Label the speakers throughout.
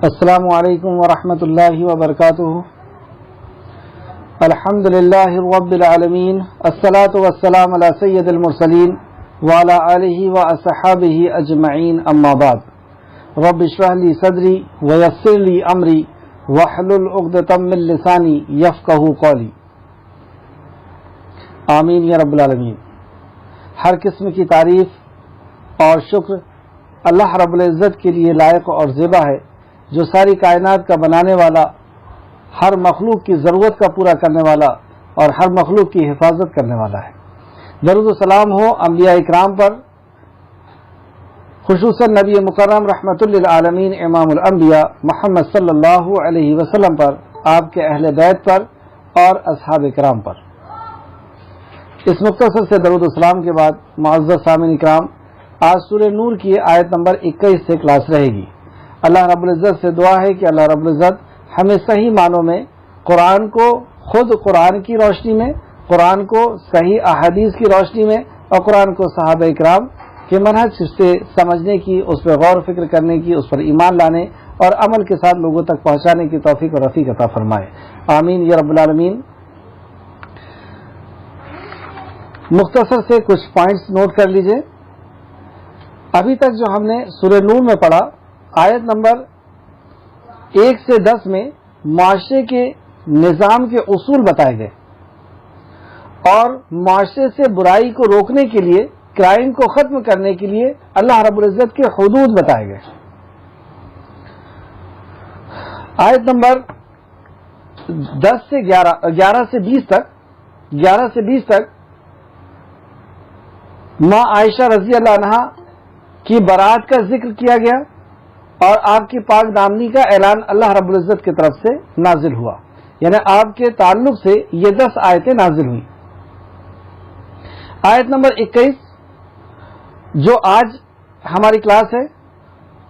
Speaker 1: السلام علیکم ورحمۃ اللہ وبرکاتہ۔ الحمد للہ رب العالمین، الصلاۃ والسلام علی سید المرسلین وعلی آلہ واصحابہ اجمعین، اما بعد۔ رب اشرح لی صدری ویسر لی امری واحلل عقدۃ من لسانی یفقہوا قولی۔ آمین یا رب العالمین۔ ہر قسم کی تعریف اور شکر اللہ رب العزت کے لیے لائق اور زیبا ہے، جو ساری کائنات کا بنانے والا، ہر مخلوق کی ضرورت کا پورا کرنے والا اور ہر مخلوق کی حفاظت کرنے والا ہے۔ درود و سلام ہو انبیاء اکرام پر، خصوصاً نبی مکرم رحمت للعالمین امام الانبیاء محمد صلی اللہ علیہ وسلم پر، آپ کے اہل بیت پر اور اصحاب کرام پر۔ اس مختصر سے درود و سلام کے بعد معزز سامعین اکرام، آج سورہ نور کی آیت نمبر 21 سے کلاس رہے گی۔ اللہ رب العزت سے دعا ہے کہ اللہ رب العزت ہمیں صحیح معنوں میں قرآن کو، خود قرآن کی روشنی میں، قرآن کو صحیح احادیث کی روشنی میں اور قرآن کو صحابہ اکرام کے منہج سے سمجھنے کی، اس پر غور و فکر کرنے کی، اس پر ایمان لانے اور عمل کے ساتھ لوگوں تک پہنچانے کی توفیق اور رفیق عطا فرمائے، آمین یا رب العالمین۔ مختصر سے کچھ پوائنٹس نوٹ کر لیجئے۔ ابھی تک جو ہم نے سورہ نور میں پڑھا، آیت نمبر 1 سے 10 میں معاشرے کے نظام کے اصول بتائے گئے اور معاشرے سے برائی کو روکنے کے لیے، کرائم کو ختم کرنے کے لیے اللہ رب العزت کے حدود بتائے گئے۔ آیت نمبر 10 سے 11 سے 20 تک ماں عائشہ رضی اللہ عنہا کی برات کا ذکر کیا گیا اور آپ کی پاک دامنی کا اعلان اللہ رب العزت کی طرف سے نازل ہوا، یعنی آپ کے تعلق سے یہ 10 آیتیں نازل ہوئی۔ آیت نمبر 21 جو آج ہماری کلاس ہے،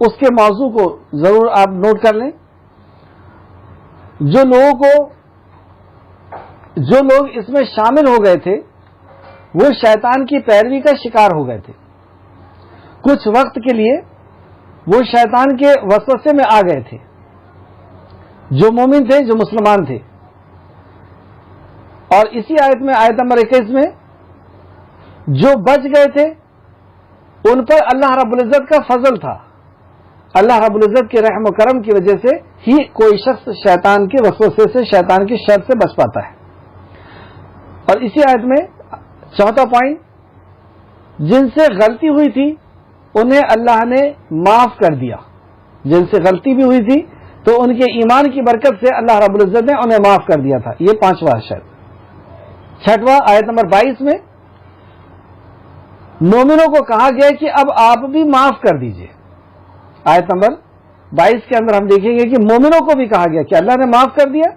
Speaker 1: اس کے موضوع کو ضرور آپ نوٹ کر لیں۔ جو لوگ اس میں شامل ہو گئے تھے وہ شیطان کی پیروی کا شکار ہو گئے تھے۔ کچھ وقت کے لیے وہ شیطان کے وسوسے میں آ گئے تھے، جو مومن تھے، جو مسلمان تھے۔ اور اسی آیت میں، آیت نمبر 21 میں، جو بچ گئے تھے ان پر اللہ رب العزت کا فضل تھا۔ اللہ رب العزت کے رحم و کرم کی وجہ سے ہی کوئی شخص شیطان کے وسوسے سے، شیطان کی شر سے بچ پاتا ہے۔ اور اسی آیت میں چوتھا پوائنٹ، جن سے غلطی ہوئی تھی انہیں اللہ نے معاف کر دیا۔ جن سے غلطی بھی ہوئی تھی تو ان کے ایمان کی برکت سے اللہ رب العزت نے انہیں معاف کر دیا تھا۔ یہ 5واں شرط۔ 6واں، آیت نمبر 22 میں مومنوں کو کہا گیا کہ اب آپ بھی معاف کر دیجئے۔ آیت نمبر 22 کے اندر ہم دیکھیں گے کہ مومنوں کو بھی کہا گیا کہ اللہ نے معاف کر دیا،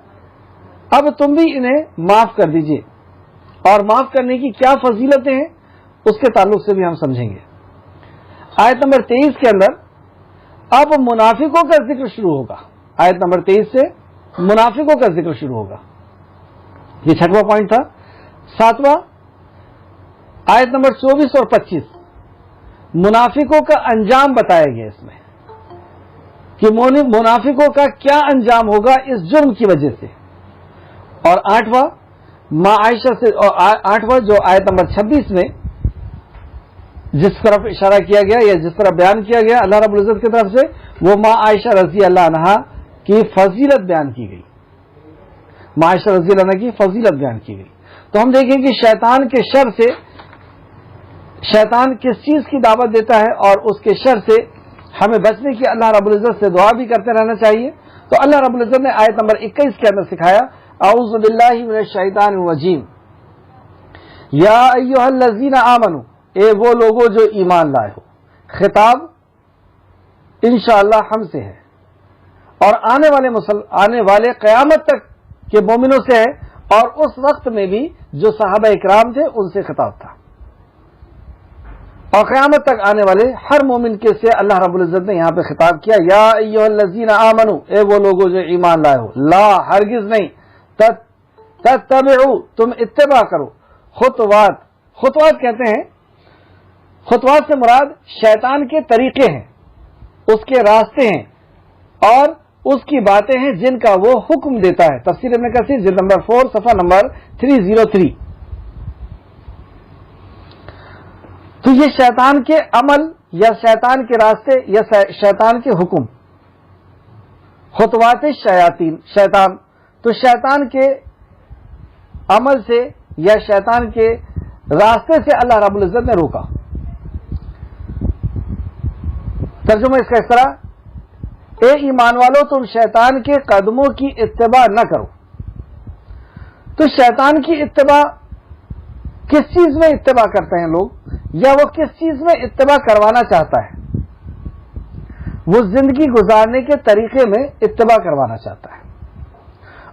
Speaker 1: اب تم بھی انہیں معاف کر دیجئے۔ اور معاف کرنے کی کیا فضیلتیں ہیں اس کے تعلق سے بھی ہم سمجھیں گے۔ آیت نمبر 23 کے اندر اب منافقوں کا ذکر شروع ہوگا۔ آیت نمبر 23 سے منافقوں کا ذکر شروع ہوگا۔ یہ 6واں پوائنٹ تھا۔ 7واں، آیت نمبر 24 اور 25 منافقوں کا انجام بتایا گیا اس میں، کہ منافقوں کا کیا انجام ہوگا اس جرم کی وجہ سے۔ اور 8واں، ماں عائشہ سے، 8واں جو آیت نمبر 26 میں جس طرف اشارہ کیا گیا یا جس طرح بیان کیا گیا اللہ رب العزت کی طرف سے، وہ ماں عائشہ رضی اللہ عنہا کی فضیلت بیان کی گئی۔ ماں عائشہ رضی اللہ عنہا کی فضیلت بیان کی گئی۔ تو ہم دیکھیں کہ شیطان کے شر سے، شیطان کس چیز کی دعوت دیتا ہے اور اس کے شر سے ہمیں بچنے کی اللہ رب العزت سے دعا بھی کرتے رہنا چاہیے۔ تو اللہ رب العزت نے آیت نمبر 21 کے اندر سکھایا، اعوذ باللہ من الشیطان الرجیم، یا ایھا الذین آمنوا، اے وہ لوگوں جو ایمان لائے ہو۔ خطاب انشاءاللہ ہم سے ہے اور آنے والے قیامت تک کے مومنوں سے ہے، اور اس وقت میں بھی جو صحابہ اکرام تھے ان سے خطاب تھا، اور قیامت تک آنے والے ہر مومن کے سے اللہ رب العزت نے یہاں پہ خطاب کیا، یا ایھا الذین آمنوا، اے وہ لوگوں جو ایمان لائے ہو، لا ہرگز نہیں، تتبعوا، تم اتباع کرو، خطوات کہتے ہیں، خطوات سے مراد شیطان کے طریقے ہیں، اس کے راستے ہیں، اور اس کی باتیں ہیں جن کا وہ حکم دیتا ہے. تفسیر ابن کثیر جلد نمبر 4 صفحہ نمبر 303. تو یہ شیطان کے عمل یا شیطان کے راستے یا شیطان کے حکم، خطوات شیاطین، شیطان. تو شیطان کے عمل سے یا شیطان کے راستے سے اللہ رب العزت نے روکا. ترجمہ اس کا اس طرح: اے ایمان والو تم شیطان کے قدموں کی اتباع نہ کرو. تو شیطان کی اتباع کس چیز میں اتباع کرتے ہیں لوگ، یا وہ کس چیز میں اتباع کروانا چاہتا ہے؟ وہ زندگی گزارنے کے طریقے میں اتباع کروانا چاہتا ہے.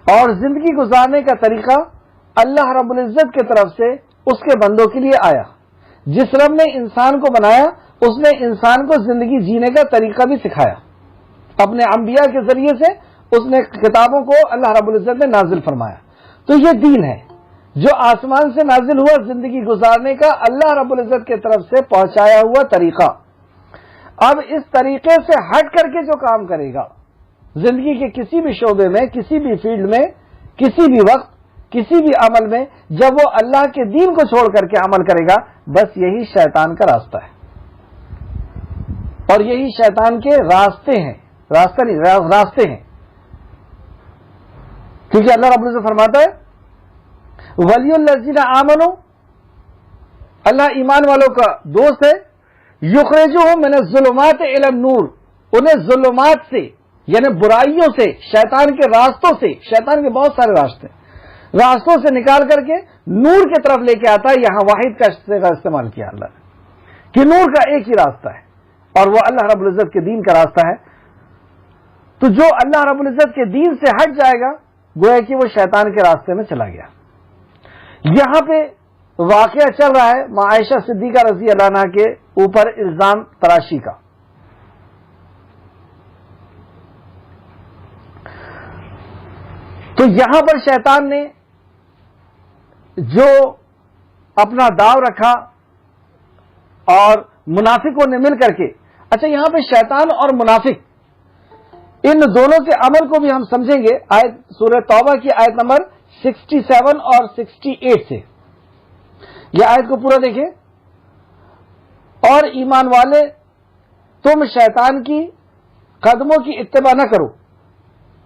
Speaker 1: اور زندگی گزارنے کا طریقہ اللہ رب العزت کی طرف سے اس کے بندوں کے لیے آیا. جس رب نے انسان کو بنایا اس نے انسان کو زندگی جینے کا طریقہ بھی سکھایا. اپنے انبیاء کے ذریعے سے اس نے کتابوں کو اللہ رب العزت نے نازل فرمایا. تو یہ دین ہے جو آسمان سے نازل ہوا، زندگی گزارنے کا اللہ رب العزت کی طرف سے پہنچایا ہوا طریقہ. اب اس طریقے سے ہٹ کر کے جو کام کرے گا زندگی کے کسی بھی شعبے میں، کسی بھی فیلڈ میں، کسی بھی وقت، کسی بھی عمل میں، جب وہ اللہ کے دین کو چھوڑ کر کے عمل کرے گا، بس یہی شیطان کا راستہ ہے. اور یہی شیطان کے راستے ہیں، راستہ نہیں، راستے ہیں. کیونکہ اللہ رب العزت فرماتا ہے ولی الذین آمنوا، اللہ ایمان والوں کا دوست ہے، یخرجہم من الظلمات الی النور، انہیں ظلمات سے یعنی برائیوں سے، شیطان کے راستوں سے، شیطان کے بہت سارے راستوں سے نکال کر کے نور کی طرف لے کے آتا ہے. یہاں واحد کا استعمال کیا اللہ نے کہ نور کا ایک ہی راستہ ہے اور وہ اللہ رب العزت کے دین کا راستہ ہے. تو جو اللہ رب العزت کے دین سے ہٹ جائے گا گویا کہ وہ شیطان کے راستے میں چلا گیا. یہاں پہ واقعہ چل رہا ہے عائشہ صدیقہ رضی اللہ عنہا کے اوپر الزام تراشی کا. تو یہاں پر شیطان نے جو اپنا داؤ رکھا اور منافقوں نے مل کر کے، اچھا یہاں پہ شیطان اور منافق ان دونوں کے عمل کو بھی ہم سمجھیں گے آیت سورہ توبہ کی آیت نمبر 67 اور 68 سے. یہ آیت کو پورا دیکھیں. اور ایمان والے تم شیطان کی قدموں کی اتباع نہ کرو،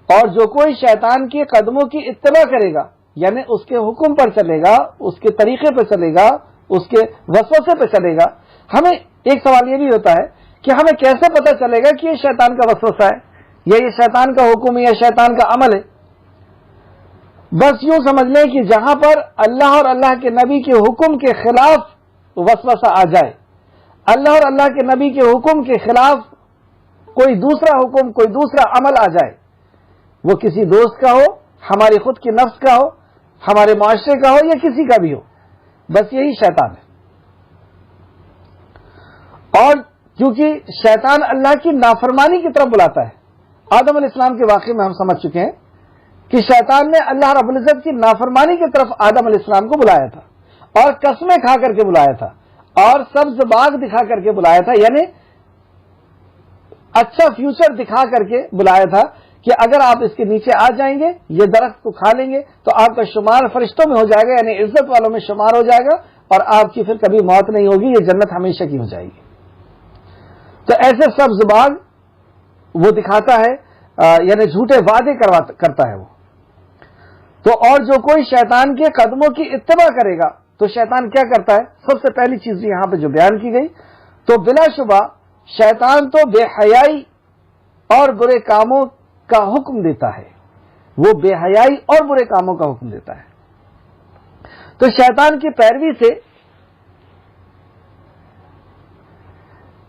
Speaker 1: اور جو کوئی شیطان کے قدموں کی اتباع کرے گا یعنی اس کے حکم پر چلے گا، اس کے طریقے پہ چلے گا، اس کے وسوسے پہ چلے گا. ہمیں ایک سوال یہ بھی ہوتا ہے کہ ہمیں کیسے پتہ چلے گا کہ یہ شیطان کا وسوسہ ہے یا یہ شیطان کا حکم ہے یا شیطان کا عمل ہے؟ بس یوں سمجھ لیں کہ جہاں پر اللہ اور اللہ کے نبی کے حکم کے خلاف وسوسہ آ جائے، اللہ اور اللہ کے نبی کے حکم کے خلاف کوئی دوسرا حکم، کوئی دوسرا عمل آ جائے، وہ کسی دوست کا ہو، ہماری خود کی نفس کا ہو، ہمارے معاشرے کا ہو یا کسی کا بھی ہو، بس یہی شیطان ہے. اور کیونکہ شیطان اللہ کی نافرمانی کی طرف بلاتا ہے. آدم علیہ السلام کے واقعے میں ہم سمجھ چکے ہیں کہ شیطان نے اللہ رب العزت کی نافرمانی کی طرف آدم علیہ السلام کو بلایا تھا اور قسمیں کھا کر کے بلایا تھا اور سبز باغ دکھا کر کے بلایا تھا، یعنی اچھا فیوچر دکھا کر کے بلایا تھا کہ اگر آپ اس کے نیچے آ جائیں گے، یہ درخت کو کھا لیں گے تو آپ کا شمار فرشتوں میں ہو جائے گا، یعنی عزت والوں میں شمار ہو جائے گا اور آپ کی پھر کبھی موت نہیں ہوگی، یہ جنت ہمیشہ کی ہو جائے گی. تو ایسے سبز باغ وہ دکھاتا ہے، یعنی جھوٹے وعدے کرتا ہے وہ. تو اور جو کوئی شیطان کے قدموں کی اتباع کرے گا تو شیطان کیا کرتا ہے؟ سب سے پہلی چیز یہاں پہ جو بیان کی گئی، تو بلا شبہ شیطان تو بے حیائی اور برے کاموں کا حکم دیتا ہے، وہ بے حیائی اور برے کاموں کا حکم دیتا ہے. تو شیطان کی پیروی سے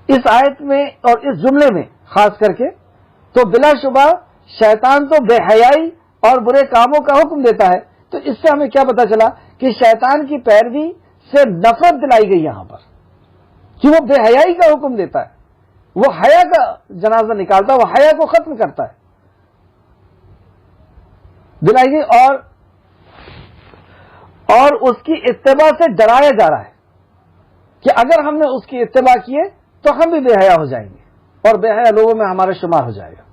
Speaker 1: اس آیت میں اور اس جملے میں خاص کر کے تو بلا شبہ شیطان تو بے حیائی اور برے کاموں کا حکم دیتا ہے. تو اس سے ہمیں کیا پتا چلا کہ شیطان کی پیروی سے نفرت دلائی گئی یہاں پر کہ وہ بے حیائی کا حکم دیتا ہے، وہ حیا کا جنازہ نکالتا ہے، وہ حیا کو ختم کرتا ہے، دلائی گئی. اور اس کی اتباع سے ڈرایا جا رہا ہے کہ اگر ہم نے اس کی اتباع کیے تو ہم بھی بے حیا ہو جائیں گے اور بے حیا لوگوں میں ہمارا شمار ہو جائے گا.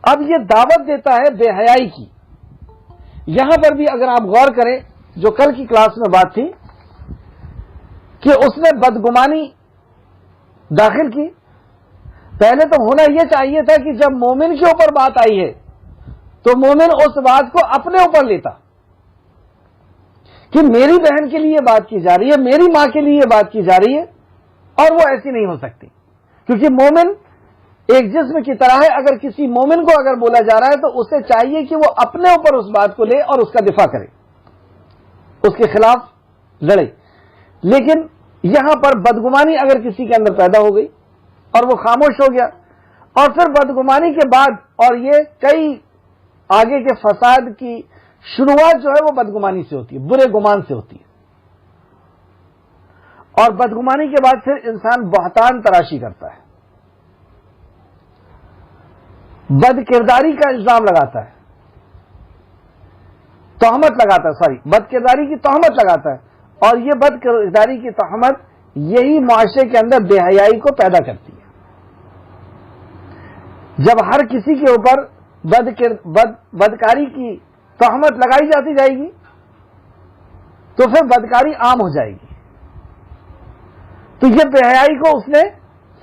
Speaker 1: اب یہ دعوت دیتا ہے بے حیائی کی. یہاں پر بھی اگر آپ غور کریں جو کل کی کلاس میں بات تھی کہ اس نے بدگمانی داخل کی. پہلے تو ہونا یہ چاہیے تھا کہ جب مومن کے اوپر بات آئی ہے تو مومن اس بات کو اپنے اوپر لیتا کہ میری بہن کے لیے بات کی جا رہی ہے, میری ماں کے لیے بات کی جا رہی ہے, اور وہ ایسی نہیں ہو سکتی کیونکہ مومن ایک جسم کی طرح ہے. اگر کسی مومن کو اگر بولا جا رہا ہے تو اسے چاہیے کہ وہ اپنے اوپر اس بات کو لے اور اس کا دفاع کرے, اس کے خلاف لڑے. لیکن یہاں پر بدگمانی اگر کسی کے اندر پیدا ہو گئی اور وہ خاموش ہو گیا, اور پھر بدگمانی کے بعد اور یہ کئی آگے کے فساد کی شروعات جو ہے وہ بدگمانی سے ہوتی ہے, برے گمان سے ہوتی ہے, اور بدگمانی کے بعد پھر انسان بہتان تراشی کرتا ہے, بد کرداری کا الزام لگاتا ہے, تہمت لگاتا ہے, بد کرداری کی تہمت لگاتا ہے. اور یہ بد کرداری کی تہمت یہی معاشرے کے اندر بے حیائی کو پیدا کرتی ہے. جب ہر کسی کے اوپر بدکاری کی تہمت لگائی جاتی جائے گی تو پھر بدکاری عام ہو جائے گی. تو یہ بے حیائی کو اس نے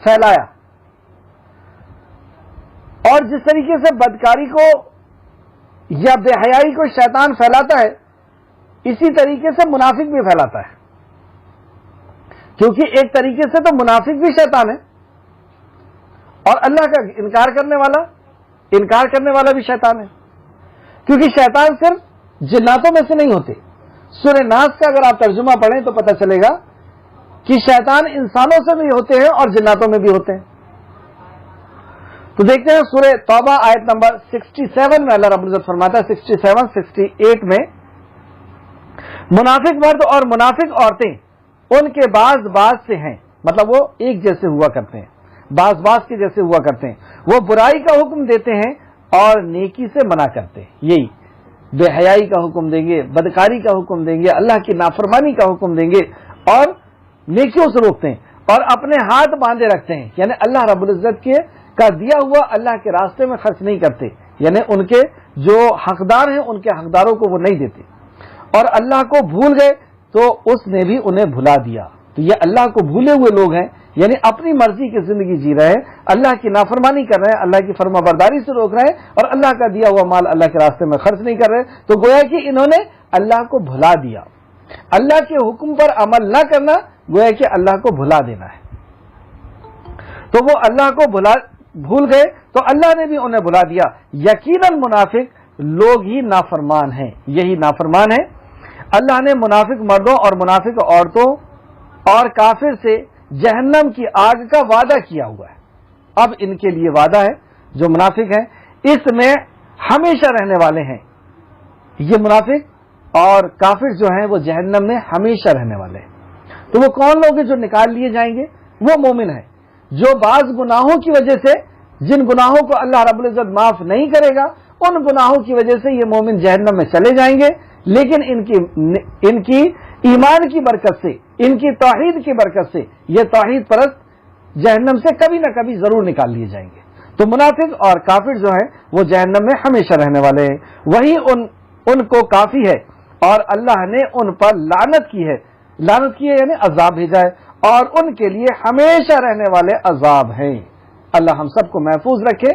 Speaker 1: پھیلایا, اور جس طریقے سے بدکاری کو یا بے حیائی کو شیطان پھیلاتا ہے اسی طریقے سے منافق بھی پھیلاتا ہے, کیونکہ ایک طریقے سے تو منافق بھی شیطان ہے اور اللہ کا انکار کرنے والا بھی شیطان ہے, کیونکہ شیطان صرف جناتوں میں سے نہیں ہوتے. سورہ ناس کا اگر آپ ترجمہ پڑھیں تو پتہ چلے گا کہ شیطان انسانوں سے بھی ہوتے ہیں اور جناتوں میں بھی ہوتے ہیں. تو دیکھتے ہیں سورہ توبہ آیت نمبر 67 میں اللہ رب العزت فرماتا ہے 67-68 میں, منافق مرد اور منافق عورتیں ان کے بعض سے ہیں, مطلب وہ ایک جیسے ہوا کرتے ہیں, بعض کے جیسے ہوا کرتے ہیں. وہ برائی کا حکم دیتے ہیں اور نیکی سے منع کرتے ہیں. یہی بے حیائی کا حکم دیں گے, بدکاری کا حکم دیں گے, اللہ کی نافرمانی کا حکم دیں گے اور نیکیوں سے روکتے ہیں, اور اپنے ہاتھ باندھے رکھتے ہیں, یعنی اللہ رب العزت کا دیا ہوا اللہ کے راستے میں خرچ نہیں کرتے, یعنی ان کے جو حقدار ہیں ان کے حقداروں کو وہ نہیں دیتے, اور اللہ کو بھول گئے تو اس نے بھی انہیں بھلا دیا. تو یہ اللہ کو بھولے ہوئے لوگ ہیں, یعنی اپنی مرضی کی زندگی جی رہے ہیں, اللہ کی نافرمانی کر رہے ہیں, اللہ کی فرما برداری سے روک رہے ہیں, اور اللہ کا دیا ہوا مال اللہ کے راستے میں خرچ نہیں کر رہے. تو گویا کہ انہوں نے اللہ کو بھلا دیا. اللہ کے حکم پر عمل نہ کرنا گویا کہ اللہ کو بھلا دینا ہے. تو وہ اللہ کو بھول گئے تو اللہ نے بھی انہیں بھلا دیا. یقیناً منافق لوگ ہی نافرمان ہیں, یہی نافرمان ہیں. اللہ نے منافق مردوں اور منافق عورتوں اور کافر سے جہنم کی آگ کا وعدہ کیا ہوا ہے. اب ان کے لیے وعدہ ہے, جو منافق ہیں اس میں ہمیشہ رہنے والے ہیں. یہ منافق اور کافر جو ہیں وہ جہنم میں ہمیشہ رہنے والے ہیں. تو وہ کون لوگ ہیں جو نکال لیے جائیں گے؟ وہ مومن ہیں جو بعض گناہوں کی وجہ سے, جن گناہوں کو اللہ رب العزت معاف نہیں کرے گا, ان گناہوں کی وجہ سے یہ مومن جہنم میں چلے جائیں گے, لیکن ان کی ایمان کی برکت سے, ان کی توحید کی برکت سے یہ توحید پرست جہنم سے کبھی نہ کبھی ضرور نکال لیے جائیں گے. تو منافق اور کافر جو ہیں وہ جہنم میں ہمیشہ رہنے والے ہیں. وہی ان کو کافی ہے, اور اللہ نے ان پر لعنت کی ہے. لعنت کی ہے یعنی عذاب بھیجا ہے, اور ان کے لیے ہمیشہ رہنے والے عذاب ہیں. اللہ ہم سب کو محفوظ رکھے,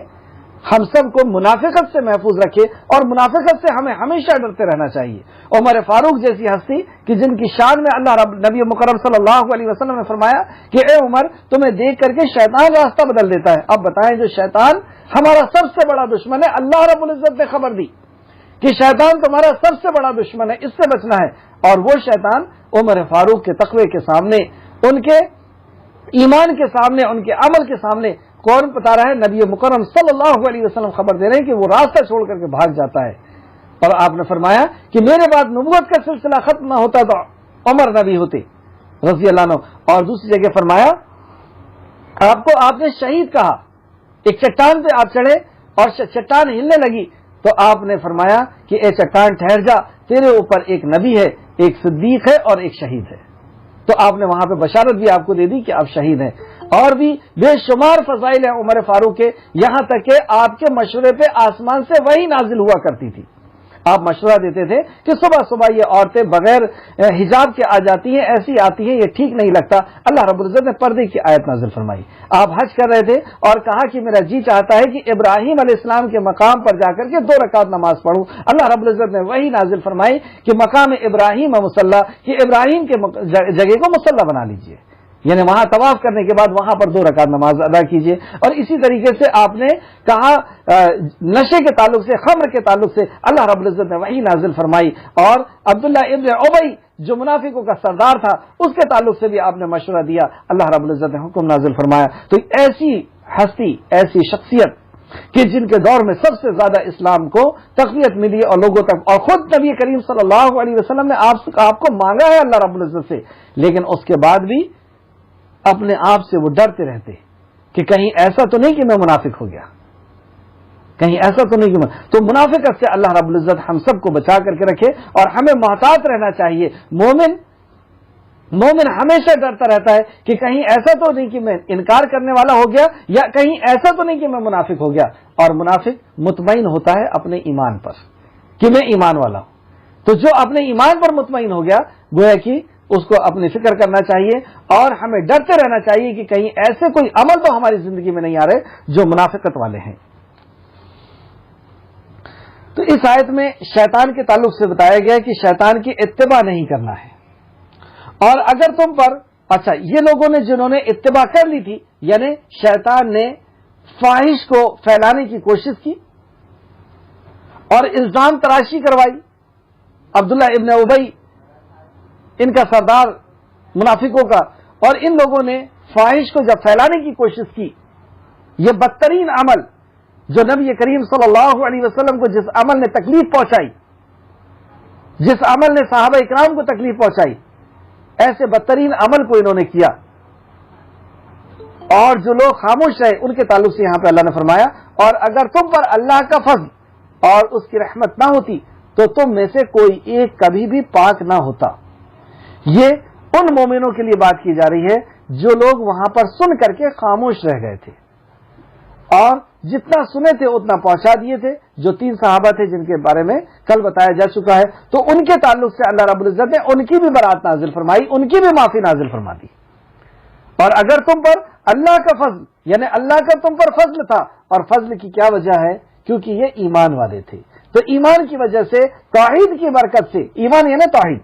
Speaker 1: ہم سب کو منافقت سے محفوظ رکھے, اور منافقت سے ہمیں ہمیشہ ڈرتے رہنا چاہیے. عمر فاروق جیسی ہستی کہ جن کی شان میں اللہ نبی مکرم صلی اللہ علیہ وسلم نے فرمایا کہ اے عمر تمہیں دیکھ کر کے شیطان راستہ بدل دیتا ہے. اب بتائیں, جو شیطان ہمارا سب سے بڑا دشمن ہے, اللہ رب العزت نے خبر دی کہ شیطان تمہارا سب سے بڑا دشمن ہے, اس سے بچنا ہے. اور وہ شیطان عمر فاروق کے تقوی کے سامنے, ان کے ایمان کے سامنے, ان کے عمل کے سامنے کون بتا رہا ہے؟ نبی مکرم صلی اللہ علیہ وسلم خبر دے رہے ہیں کہ وہ راستہ چھوڑ کر کے بھاگ جاتا ہے. اور آپ نے فرمایا کہ میرے بعد نبوت کا سلسلہ ختم نہ ہوتا تو عمر نبی ہوتے رضی اللہ عنہ. اور دوسری جگہ فرمایا آپ نے شہید کہا, ایک چٹان پہ آپ چڑھے اور چٹان ہلنے لگی تو آپ نے فرمایا کہ اے چٹان ٹھہر جا, تیرے اوپر ایک نبی ہے, ایک صدیق ہے اور ایک شہید ہے. تو آپ نے وہاں پہ بشارت بھی آپ کو دے دی کہ آپ شہید ہیں. اور بھی بے شمار فضائل ہیں عمر فاروق کے، یہاں تک کہ آپ کے مشورے پہ آسمان سے وحی نازل ہوا کرتی تھی. آپ مشورہ دیتے تھے کہ صبح صبح یہ عورتیں بغیر حجاب کے آ جاتی ہیں، ایسی آتی ہیں، یہ ٹھیک نہیں لگتا. اللہ رب العزت نے پردے کی آیت نازل فرمائی. آپ حج کر رہے تھے اور کہا کہ میرا جی چاہتا ہے کہ ابراہیم علیہ السلام کے مقام پر جا کر کے 2 رکعت نماز پڑھوں. اللہ رب العزت نے وہی نازل فرمائی کہ مقام ابراہیم مصلی، کہ ابراہیم کے جگہ کو مصلی بنا لیجئے، یعنی وہاں طواف کرنے کے بعد وہاں پر 2 رکعت نماز ادا کیجیے. اور اسی طریقے سے آپ نے کہا نشے کے تعلق سے، خمر کے تعلق سے اللہ رب العزت نے وحی نازل فرمائی. اور عبداللہ ابن ابی جو منافقوں کا سردار تھا، اس کے تعلق سے بھی آپ نے مشورہ دیا، اللہ رب العزت نے حکم نازل فرمایا. تو ایسی ہستی، ایسی شخصیت کہ جن کے دور میں سب سے زیادہ اسلام کو تقویت ملی اور لوگوں تک، اور خود نبی کریم صلی اللہ علیہ وسلم نے آپ کو مانگا ہے اللہ رب العزت سے، لیکن اس کے بعد بھی اپنے آپ سے وہ ڈرتے رہتے کہ کہیں ایسا تو نہیں کہ میں منافق ہو گیا، کہیں ایسا تو نہیں کہ تو منافقت سے اللہ رب العزت ہم سب کو بچا کر کے رکھے. اور ہمیں محتاط رہنا چاہیے. مومن ہمیشہ ڈرتا رہتا ہے کہ کہیں ایسا تو نہیں کہ میں انکار کرنے والا ہو گیا، یا کہیں ایسا تو نہیں کہ میں منافق ہو گیا. اور منافق مطمئن ہوتا ہے اپنے ایمان پر کہ میں ایمان والا ہوں. تو جو اپنے ایمان پر مطمئن ہو گیا، گویا کہ اس کو اپنی فکر کرنا چاہیے اور ہمیں ڈرتے رہنا چاہیے کہ کہیں ایسے کوئی عمل تو ہماری زندگی میں نہیں آ رہے جو منافقت والے ہیں. تو اس آیت میں شیطان کے تعلق سے بتایا گیا کہ شیطان کی اتباع نہیں کرنا ہے. اور اگر تم پر، اچھا یہ لوگوں نے جنہوں نے اتباع کر لی تھی، یعنی شیطان نے فاحش کو پھیلانے کی کوشش کی اور الزام تراشی کروائی. عبداللہ ابن ابی ان کا سردار منافقوں کا، اور ان لوگوں نے فاحش کو جب پھیلانے کی کوشش کی، یہ بدترین عمل جو نبی کریم صلی اللہ علیہ وسلم کو جس عمل نے تکلیف پہنچائی، جس عمل نے صحابہ اکرام کو تکلیف پہنچائی، ایسے بدترین عمل کو انہوں نے کیا. اور جو لوگ خاموش رہے ان کے تعلق سے یہاں پہ اللہ نے فرمایا، اور اگر تم پر اللہ کا فضل اور اس کی رحمت نہ ہوتی تو تم میں سے کوئی ایک کبھی بھی پاک نہ ہوتا. یہ ان مومنوں کے لیے بات کی جا رہی ہے جو لوگ وہاں پر سن کر کے خاموش رہ گئے تھے، اور جتنا سنے تھے اتنا پہنچا دیے تھے. جو 3 صحابہ تھے جن کے بارے میں کل بتایا جا چکا ہے، تو ان کے تعلق سے اللہ رب العزت نے ان کی بھی برات نازل فرمائی، ان کی بھی معافی نازل فرما دی. اور اگر تم پر اللہ کا فضل، یعنی اللہ کا تم پر فضل تھا، اور فضل کی کیا وجہ ہے؟ کیونکہ یہ ایمان والے تھے. تو ایمان کی وجہ سے، توحید کی برکت سے، ایمان یعنی توحید،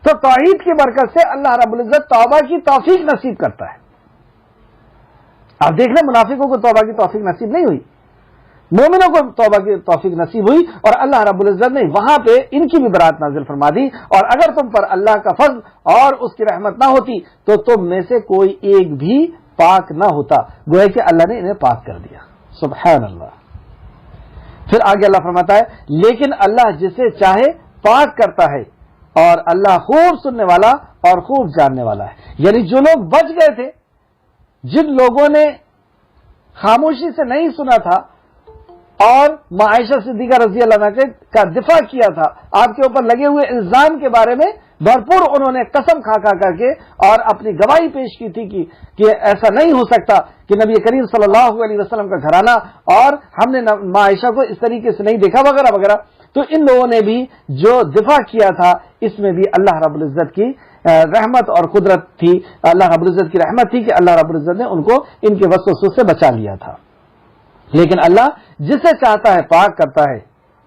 Speaker 1: تو توحید کی برکت سے اللہ رب العزت توبہ کی توفیق نصیب کرتا ہے. آپ دیکھ لیں منافقوں کو توبہ کی توفیق نصیب نہیں ہوئی، مومنوں کو توبہ کی توفیق نصیب ہوئی، اور اللہ رب العزت نے وہاں پہ ان کی بھی برات نازل فرما دی. اور اگر تم پر اللہ کا فضل اور اس کی رحمت نہ ہوتی تو تم میں سے کوئی ایک بھی پاک نہ ہوتا. گویا کہ اللہ نے انہیں پاک کر دیا. سبحان اللہ. پھر آگے اللہ فرماتا ہے لیکن اللہ جسے چاہے پاک کرتا ہے، اور اللہ خوب سننے والا اور خوب جاننے والا ہے. یعنی جو لوگ بچ گئے تھے، جن لوگوں نے خاموشی سے نہیں سنا تھا اور عائشہ صدیقہ رضی اللہ عنہا کا دفاع کیا تھا، آپ کے اوپر لگے ہوئے الزام کے بارے میں بھرپور انہوں نے قسم کھا کر کے اور اپنی گواہی پیش کی تھی کہ ایسا نہیں ہو سکتا کہ نبی کریم صلی اللہ علیہ وسلم کا گھرانہ، اور ہم نے عائشہ کو اس طریقے سے نہیں دیکھا وغیرہ وغیرہ. تو ان لوگوں نے بھی جو دفاع کیا تھا، اس میں بھی اللہ رب العزت کی رحمت اور قدرت تھی، اللہ رب العزت کی رحمت تھی کہ اللہ رب العزت نے ان کو ان کے وسوسوں سے بچا لیا تھا. لیکن اللہ جسے چاہتا ہے پاک کرتا ہے،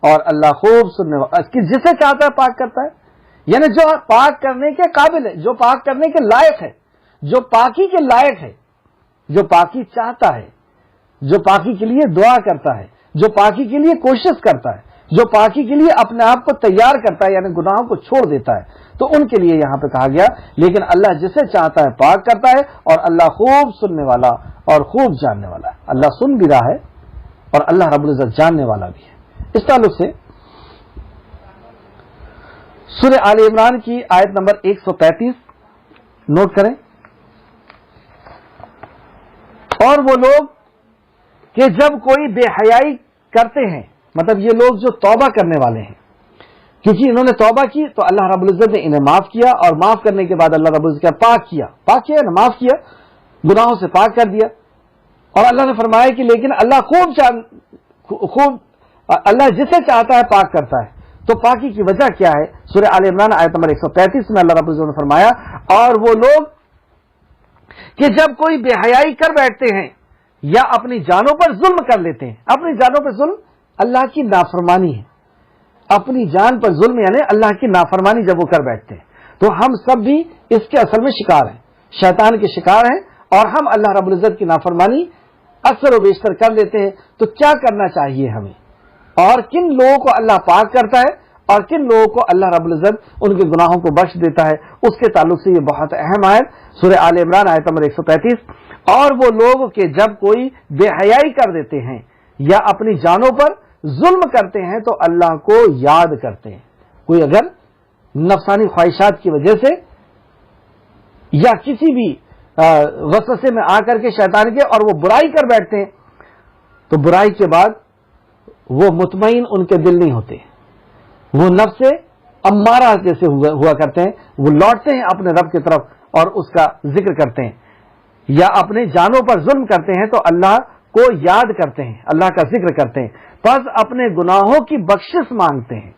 Speaker 1: اور اللہ خوب سننے والا، جسے چاہتا ہے پاک کرتا ہے، یعنی جو پاک کرنے کے قابل ہے، جو پاک کرنے کے لائق ہے، جو پاکی کے لائق ہے، جو پاکی چاہتا ہے، جو پاکی کے لیے دعا کرتا ہے، جو پاکی کے لیے کوشش کرتا ہے، جو پاکی کے لیے اپنے آپ کو تیار کرتا ہے، یعنی گناہوں کو چھوڑ دیتا ہے، تو ان کے لیے یہاں پہ کہا گیا لیکن اللہ جسے چاہتا ہے پاک کرتا ہے، اور اللہ خوب سننے والا اور خوب جاننے والا ہے. اللہ سن بھی رہا ہے اور اللہ رب العزت جاننے والا بھی ہے. اس تعلق سے سورہ آل عمران کی آیت نمبر 135 نوٹ کریں. اور وہ لوگ کہ جب کوئی بے حیائی کرتے ہیں، مطلب یہ لوگ جو توبہ کرنے والے ہیں، کیونکہ انہوں نے توبہ کی تو اللہ رب العزت نے انہیں معاف کیا، اور معاف کرنے کے بعد اللہ رب العزت نے پاک کیا نا، معاف کیا، گناہوں سے پاک کر دیا. اور اللہ نے فرمایا کہ لیکن اللہ خوب اللہ جسے چاہتا ہے پاک کرتا ہے. تو پاکی کی وجہ کیا ہے؟ سورہ آل عمران آیت نمبر 135 میں اللہ رب العزت نے فرمایا، اور وہ لوگ کہ جب کوئی بے حیائی کر بیٹھتے ہیں یا اپنی جانوں پر ظلم کر لیتے ہیں. اپنی جانوں پر ظلم اللہ کی نافرمانی ہے. اپنی جان پر ظلم یعنی اللہ کی نافرمانی جب وہ کر بیٹھتے ہیں. تو ہم سب بھی اس کے اصل میں شکار ہیں، شیطان کے شکار ہیں، اور ہم اللہ رب العزت کی نافرمانی اکثر و بیشتر کر لیتے ہیں. تو کیا کرنا چاہیے ہمیں، اور کن لوگوں کو اللہ پاک کرتا ہے اور کن لوگوں کو اللہ رب العزت ان کے گناہوں کو بخش دیتا ہے، اس کے تعلق سے یہ بہت اہم آیت سورہ آل عمران آیت نمبر 135. اور وہ لوگ کہ جب کوئی بے حیائی کر دیتے ہیں یا اپنی جانوں پر ظلم کرتے ہیں تو اللہ کو یاد کرتے ہیں. کوئی اگر نفسانی خواہشات کی وجہ سے یا کسی بھی وسوسے میں آ کر کے شیطان کے اور وہ برائی کر بیٹھتے ہیں تو برائی کے بعد وہ مطمئن ان کے دل نہیں ہوتے، وہ نفس امارہ جیسے ہوا کرتے ہیں، وہ لوٹتے ہیں اپنے رب کی طرف اور اس کا ذکر کرتے ہیں، یا اپنے جانوں پر ظلم کرتے ہیں تو اللہ کو یاد کرتے ہیں، اللہ کا ذکر کرتے ہیں، پس اپنے گناہوں کی بخشش مانگتے ہیں.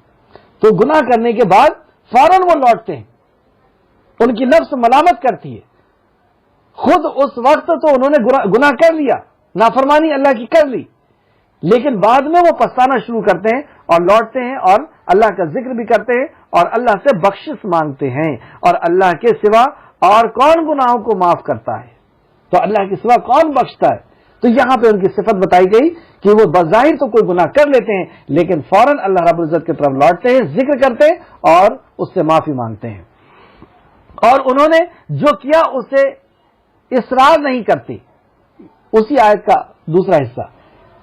Speaker 1: تو گناہ کرنے کے بعد فوراً وہ لوٹتے ہیں. ان کی نفس ملامت کرتی ہے، خود اس وقت تو انہوں نے گناہ کر لیا، نافرمانی اللہ کی کر لی، لیکن بعد میں وہ پچھتانا شروع کرتے ہیں اور لوٹتے ہیں اور اللہ کا ذکر بھی کرتے ہیں اور اللہ سے بخشش مانگتے ہیں. اور اللہ کے سوا اور کون گناہوں کو معاف کرتا ہے؟ تو اللہ کے سوا کون بخشتا ہے؟ تو یہاں پہ ان کی صفت بتائی گئی کہ وہ بظاہر تو کوئی گناہ کر لیتے ہیں لیکن فوراً اللہ رب العزت کی طرف لوٹتے ہیں، ذکر کرتے ہیں اور اس سے معافی مانگتے ہیں. اور انہوں نے جو کیا اسے اصرار نہیں کرتے. اسی آیت کا دوسرا حصہ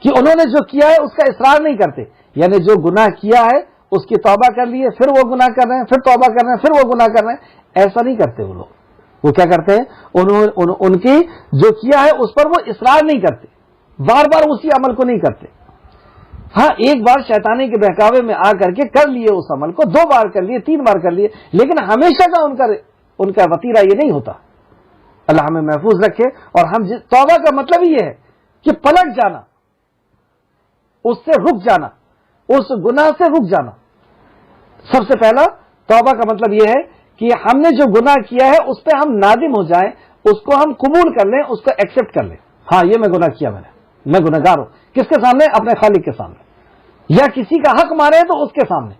Speaker 1: کہ انہوں نے جو کیا ہے اس کا اصرار نہیں کرتے، یعنی جو گناہ کیا ہے اس کی توبہ کر لیے، پھر وہ گناہ کر رہے ہیں، پھر توبہ کر رہے ہیں، پھر وہ گناہ کر رہے ہیں. ایسا نہیں کرتے وہ لوگ. وہ کیا کرتے ہیں؟ ان کی جو کیا ہے اس پر وہ اصرار نہیں کرتے، بار بار اسی عمل کو نہیں کرتے. ہاں ایک بار شیطانی کے بہکاوے میں آ کر کے کر لیے اس عمل کو، 2 بار کر لیے، 3 بار کر لیے، لیکن ہمیشہ کا ان کا وتیرہ یہ نہیں ہوتا. اللہ ہمیں محفوظ رکھے. اور ہم توبہ کا مطلب یہ ہے کہ پلٹ جانا، اس سے رک جانا، اس گناہ سے رک جانا. سب سے پہلا توبہ کا مطلب یہ ہے کہ ہم نے جو گناہ کیا ہے اس پہ ہم نادم ہو جائیں، اس کو ہم قبول کر لیں، اس کو ایکسپٹ کر لیں. ہاں یہ میں گناہ کیا، میں گناہگار ہوں. کس کے سامنے؟ اپنے خالق کے سامنے. یا کسی کا حق مارے تو اس کے سامنے،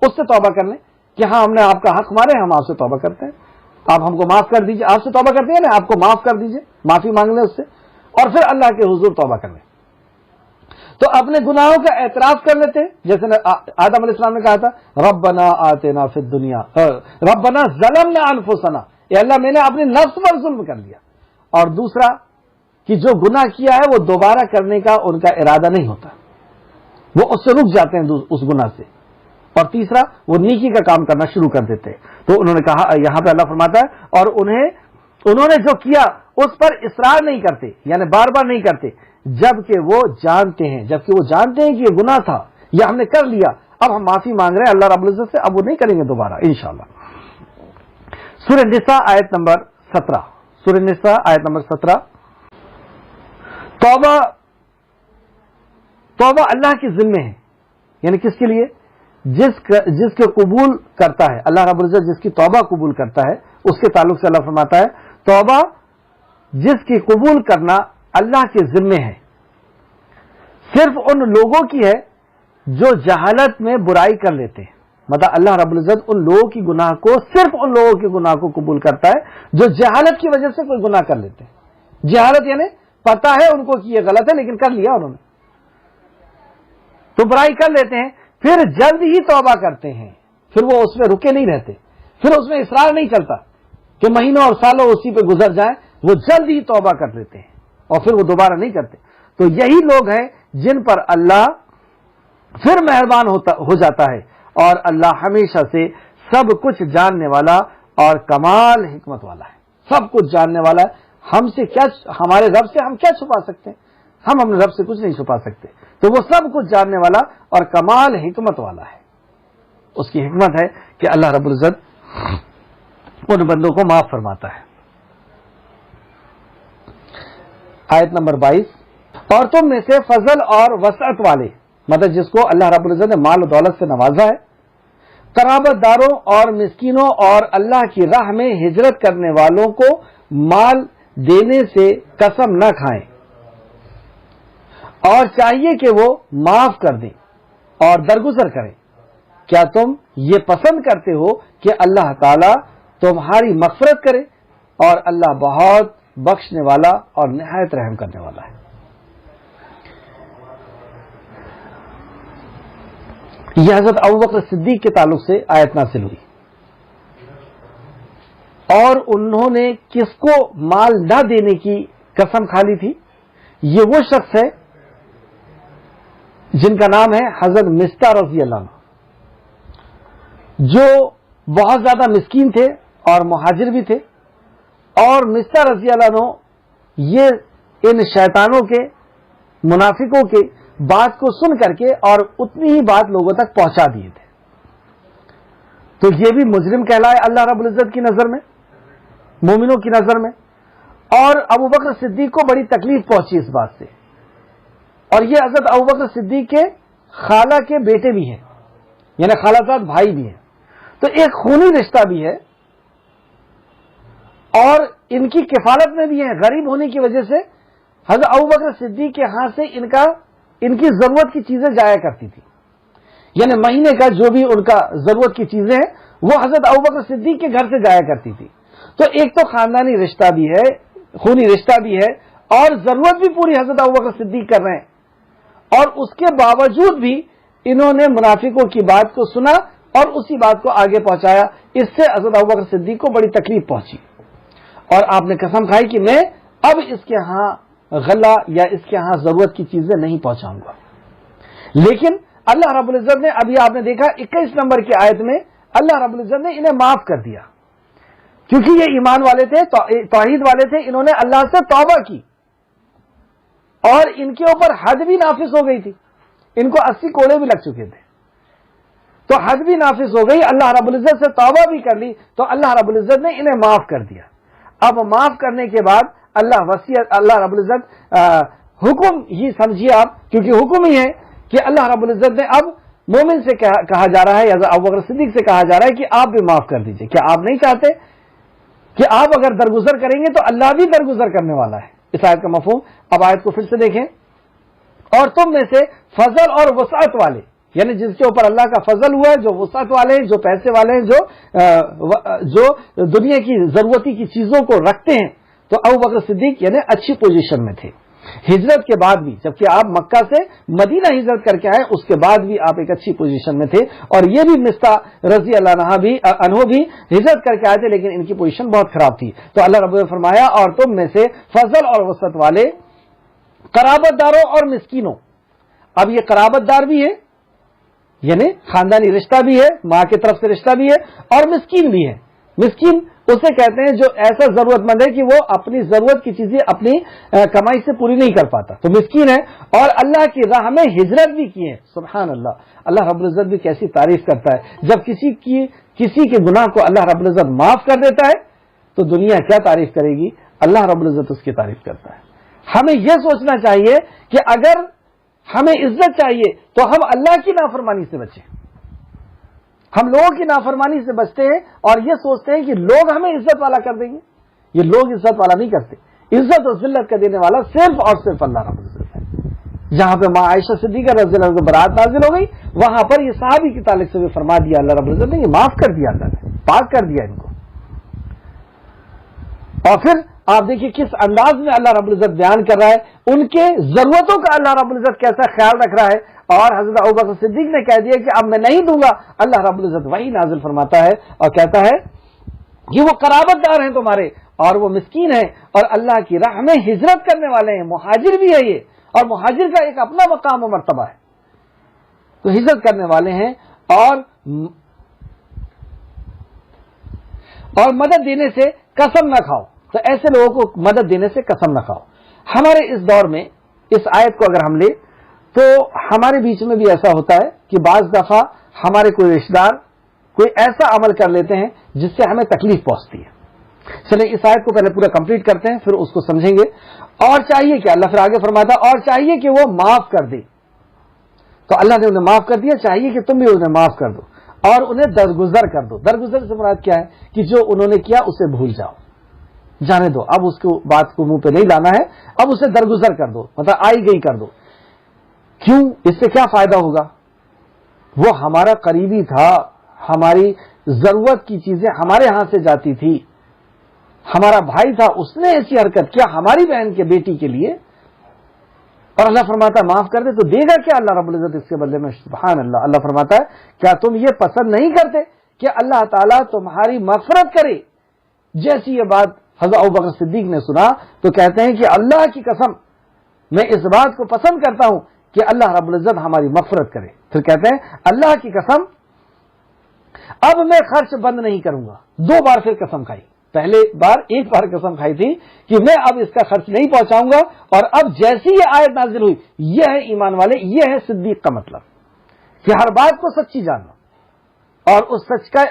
Speaker 1: اس سے توبہ کر لیں کہ ہاں ہم نے آپ کا حق مارے، ہم آپ سے توبہ کرتے ہیں، آپ ہم کو معاف کر دیجئے. آپ سے توبہ کرتے ہیں نا، آپ کو معاف کر دیجئے، معافی مانگ لیں اس سے، اور پھر اللہ کے حضور توبہ کر لیں. تو اپنے گناہوں کا اعتراف کر لیتے ہیں، جیسے آدم علیہ السلام نے کہا تھا ربنا آتنا فی الدنیا ربنا ظلمنا انفسنا، اے اللہ میں نے اپنے نفس پر ظلم کر لیا. اور دوسرا کہ جو گناہ کیا ہے وہ دوبارہ کرنے کا ان کا ارادہ نہیں ہوتا، وہ اس سے رک جاتے ہیں اس گناہ سے. اور تیسرا وہ نیکی کا کام کرنا شروع کر دیتے ہیں. تو انہوں نے کہا، یہاں پہ اللہ فرماتا ہے اور انہوں نے جو کیا اس پر اصرار نہیں کرتے، یعنی بار بار نہیں کرتے، جبکہ وہ جانتے ہیں کہ یہ گناہ تھا یا ہم نے کر لیا، اب ہم معافی مانگ رہے ہیں اللہ رب العزت سے، اب وہ نہیں کریں گے دوبارہ انشاءاللہ. سورہ نساء آیت نمبر 17. سورہ نساء آیت نمبر 17. توبہ اللہ کے ذمے ہے، یعنی کس کے لیے؟ جس کے قبول کرتا ہے اللہ رب العزت، جس کی توبہ قبول کرتا ہے اس کے تعلق سے اللہ فرماتا ہے توبہ جس کی قبول کرنا اللہ کے ذمے ہے، صرف ان لوگوں کی ہے جو جہالت میں برائی کر لیتے ہیں. مطلب اللہ رب العزت ان لوگوں کی گناہ کو، صرف ان لوگوں کے گناہ کو قبول کرتا ہے جو جہالت کی وجہ سے کوئی گناہ کر لیتے ہیں. جہالت یعنی پتا ہے ان کو کہ یہ غلط ہے لیکن کر لیا انہوں نے، تو برائی کر لیتے ہیں، پھر جلد ہی توبہ کرتے ہیں، پھر وہ اس میں رکے نہیں رہتے، پھر اس میں اصرار نہیں چلتا کہ مہینوں اور سالوں اسی پہ گزر جائیں، وہ جلد ہی توبہ کر لیتے ہیں اور پھر وہ دوبارہ نہیں کرتے. تو یہی لوگ ہیں جن پر اللہ پھر مہربان ہو جاتا ہے، اور اللہ ہمیشہ سے سب کچھ جاننے والا اور کمال حکمت والا ہے. سب کچھ جاننے والا ہے. ہمارے رب سے ہم کیا چھپا سکتے ہیں؟ ہم اپنے رب سے کچھ نہیں چھپا سکتے. تو وہ سب کچھ جاننے والا اور کمال حکمت والا ہے. اس کی حکمت ہے کہ اللہ رب العزت ان بندوں کو معاف فرماتا ہے. آیت نمبر 22. اور تم میں سے فضل اور وسعت والے، مطلب جس کو اللہ رب العزت نے مال و دولت سے نوازا ہے، قرابت داروں اور مسکینوں اور اللہ کی راہ میں ہجرت کرنے والوں کو مال دینے سے قسم نہ کھائیں، اور چاہیے کہ وہ معاف کر دیں اور درگزر کریں. کیا تم یہ پسند کرتے ہو کہ اللہ تعالی تمہاری مغفرت کرے؟ اور اللہ بہت بخشنے والا اور نہایت رحم کرنے والا ہے. یہ حضرت ابوبکر صدیق کے تعلق سے آیت نازل ہوئی. اور انہوں نے کس کو مال نہ دینے کی قسم کھا لی تھی؟ یہ وہ شخص ہے جن کا نام ہے حضرت مستہ رضی اللہ عنہ، جو بہت زیادہ مسکین تھے اور مہاجر بھی تھے. اور مستہ رضی اللہ عنہ یہ ان شیطانوں کے، منافقوں کے بات کو سن کر کے اور اتنی ہی بات لوگوں تک پہنچا دیے تھے. تو یہ بھی مجرم کہلائے اللہ رب العزت کی نظر میں، مومنوں کی نظر میں. اور ابوبکر صدیق کو بڑی تکلیف پہنچی اس بات سے. اور یہ حضرت ابوبکر صدیق کے خالہ کے بیٹے بھی ہیں، یعنی خالہ زاد بھائی بھی ہیں، تو ایک خونی رشتہ بھی ہے. اور ان کی کفالت میں بھی ہیں. غریب ہونے کی وجہ سے حضرت ابوبکر صدیق کے ہاتھ سے ان کی ضرورت کی چیزیں جایا کرتی تھی، یعنی مہینے کا جو بھی ان کا ضرورت کی چیزیں ہیں وہ حضرت ابوبکر صدیق کے گھر سے جایا کرتی تھی. تو ایک تو خاندانی رشتہ بھی ہے، خونی رشتہ بھی ہے، اور ضرورت بھی پوری حضرت ابوبکر صدیق کر رہے ہیں. اور اس کے باوجود بھی انہوں نے منافقوں کی بات کو سنا اور اسی بات کو آگے پہنچایا. اس سے حضرت ابوبکر صدیق کو بڑی تکلیف پہنچی. اور آپ نے قسم کھائی کہ میں اب اس کے ہاں غلہ یا اس کے ہاں ضرورت کی چیزیں نہیں پہنچاؤں گا. لیکن اللہ رب العزت نے، ابھی آپ نے دیکھا 21 نمبر کی آیت میں اللہ رب العزت نے انہیں معاف کر دیا، کیونکہ یہ ایمان والے تھے، توحید والے تھے. انہوں نے اللہ سے توبہ کی اور ان کے اوپر حد بھی نافذ ہو گئی تھی. ان کو 80 کوڑے بھی لگ چکے تھے، تو حد بھی نافذ ہو گئی. اللہ رب العزت سے توبہ بھی کر لی تو اللہ رب العزت نے انہیں معاف کر دیا. اب معاف کرنے کے بعد اللہ رب العزت حکم ہی سمجھیے آپ، کیونکہ حکم ہی ہے کہ اللہ رب العزت نے اب مومن سے کہا جا رہا ہے، یا ابوبکر صدیق سے کہا جا رہا ہے کہ آپ بھی معاف کر دیجئے. کیا آپ نہیں چاہتے کہ آپ اگر درگزر کریں گے تو اللہ بھی درگزر کرنے والا ہے؟ اس آیت کا مفہوم اب آیت کو پھر سے دیکھیں. اور تم میں سے فضل اور وسعت والے، یعنی جس کے اوپر اللہ کا فضل ہوا ہے، جو وسعت والے ہیں، جو پیسے والے ہیں، جو دنیا کی ضرورتی کی چیزوں کو رکھتے ہیں. تو ابوبکر صدیق یعنی اچھی پوزیشن میں تھے. ہجرت کے بعد بھی، جبکہ آپ مکہ سے مدینہ ہجرت کر کے آئے، اس کے بعد بھی آپ ایک اچھی پوزیشن میں تھے. اور یہ بھی مستہ رضی اللہ عنہ بھی ہجرت کر کے آئے تھے، لیکن ان کی پوزیشن بہت خراب تھی. تو اللہ رب نے فرمایا اور تم میں سے فضل اور وسعت والے، قرابت داروں اور مسکینوں. اب یہ قرابت دار بھی ہے، یعنی خاندانی رشتہ بھی ہے، ماں کی طرف سے رشتہ بھی ہے، اور مسکین بھی ہے. مسکین اسے کہتے ہیں جو ایسا ضرورت مند ہے کہ وہ اپنی ضرورت کی چیزیں اپنی کمائی سے پوری نہیں کر پاتا، تو مسکین ہے. اور اللہ کی راہ میں ہجرت بھی کی ہے. سبحان اللہ، اللہ رب العزت بھی کیسی تعریف کرتا ہے. جب کسی کے گناہ کو اللہ رب العزت معاف کر دیتا ہے تو دنیا کیا تعریف کرے گی؟ اللہ رب العزت اس کی تعریف کرتا ہے. ہمیں یہ سوچنا چاہیے کہ اگر ہمیں عزت چاہیے تو ہم اللہ کی نافرمانی سے بچیں. ہم لوگوں کی نافرمانی سے بچتے ہیں اور یہ سوچتے ہیں کہ لوگ ہمیں عزت والا کر دیں گے. یہ لوگ عزت والا نہیں کرتے. عزت اور ذلت کا دینے والا صرف اور صرف اللہ رب العزت ہے. جہاں پہ ماں عائشہ صدیقہ رضی اللہ عنہا کو برات نازل ہو گئی، وہاں پر یہ صحابی کی تعلق سے بھی فرما دیا اللہ رب العزت نے، یہ معاف کر دیا، اللہ نے پاک کر دیا ان کو. اور پھر آپ دیکھیے کس انداز میں اللہ رب العزت بیان کر رہا ہے، ان کے ضرورتوں کا اللہ رب العزت کیسا خیال رکھ رہا ہے. اور حضرت ابوبکر صدیق نے کہہ دیا کہ اب میں نہیں دوں گا. اللہ رب العزت وہی نازل فرماتا ہے اور کہتا ہے کہ وہ قرابت دار ہیں تمہارے، اور وہ مسکین ہیں، اور اللہ کی راہ میں ہجرت کرنے والے ہیں. مہاجر بھی ہے یہ، اور مہاجر کا ایک اپنا مقام و مرتبہ ہے. تو ہجرت کرنے والے ہیں اور مدد دینے سے قسم نہ کھاؤ. تو ایسے لوگوں کو مدد دینے سے قسم نہ کھاؤ. ہمارے اس دور میں اس آیت کو اگر ہم لیں تو ہمارے بیچ میں بھی ایسا ہوتا ہے کہ بعض دفعہ ہمارے کوئی رشتہ دار کوئی ایسا عمل کر لیتے ہیں جس سے ہمیں تکلیف پہنچتی ہے. چلیں اس آیت کو پہلے پورا کمپلیٹ کرتے ہیں پھر اس کو سمجھیں گے. اور چاہیے کہ اللہ پھر آگے فرماتا اور چاہیے کہ وہ معاف کر دے. تو اللہ نے انہیں معاف کر دیا, چاہیے کہ تم بھی انہیں معاف کر دو اور انہیں درگزر کر دو. درگزر سے مراد کیا ہے کہ جو انہوں نے کیا اسے بھول جاؤ, جانے دو, اب اس کو بات کو منہ پہ نہیں لانا ہے, اب اسے درگزر کر دو, مطلب آئی گئی کر دو. کیوں؟ اس سے کیا فائدہ ہوگا؟ وہ ہمارا قریبی تھا, ہماری ضرورت کی چیزیں ہمارے ہاں سے جاتی تھی, ہمارا بھائی تھا, اس نے ایسی حرکت کیا ہماری بہن کے بیٹی کے لیے, اور اللہ فرماتا ہے معاف کر دے. تو دے گا کیا اللہ رب العزت اس کے بدلے میں؟ سبحان اللہ. اللہ فرماتا ہے کیا تم یہ پسند نہیں کرتے کہ اللہ تعالیٰ تمہاری مغفرت کرے؟ جیسی یہ بات حضرت ابوبکر صدیق نے سنا تو کہتے ہیں کہ اللہ کی قسم میں اس بات کو پسند کرتا ہوں کہ اللہ رب العزت ہماری مغفرت کرے. پھر کہتے ہیں اللہ کی قسم اب میں خرچ بند نہیں کروں گا. 2 بار پھر قسم کھائی. پہلے بار 1 بار قسم کھائی تھی کہ میں اب اس کا خرچ نہیں پہنچاؤں گا, اور اب جیسی یہ آیت نازل ہوئی, یہ ہے ایمان والے, یہ ہے صدیق کا مطلب کہ ہر بات کو سچی جاننا اور اس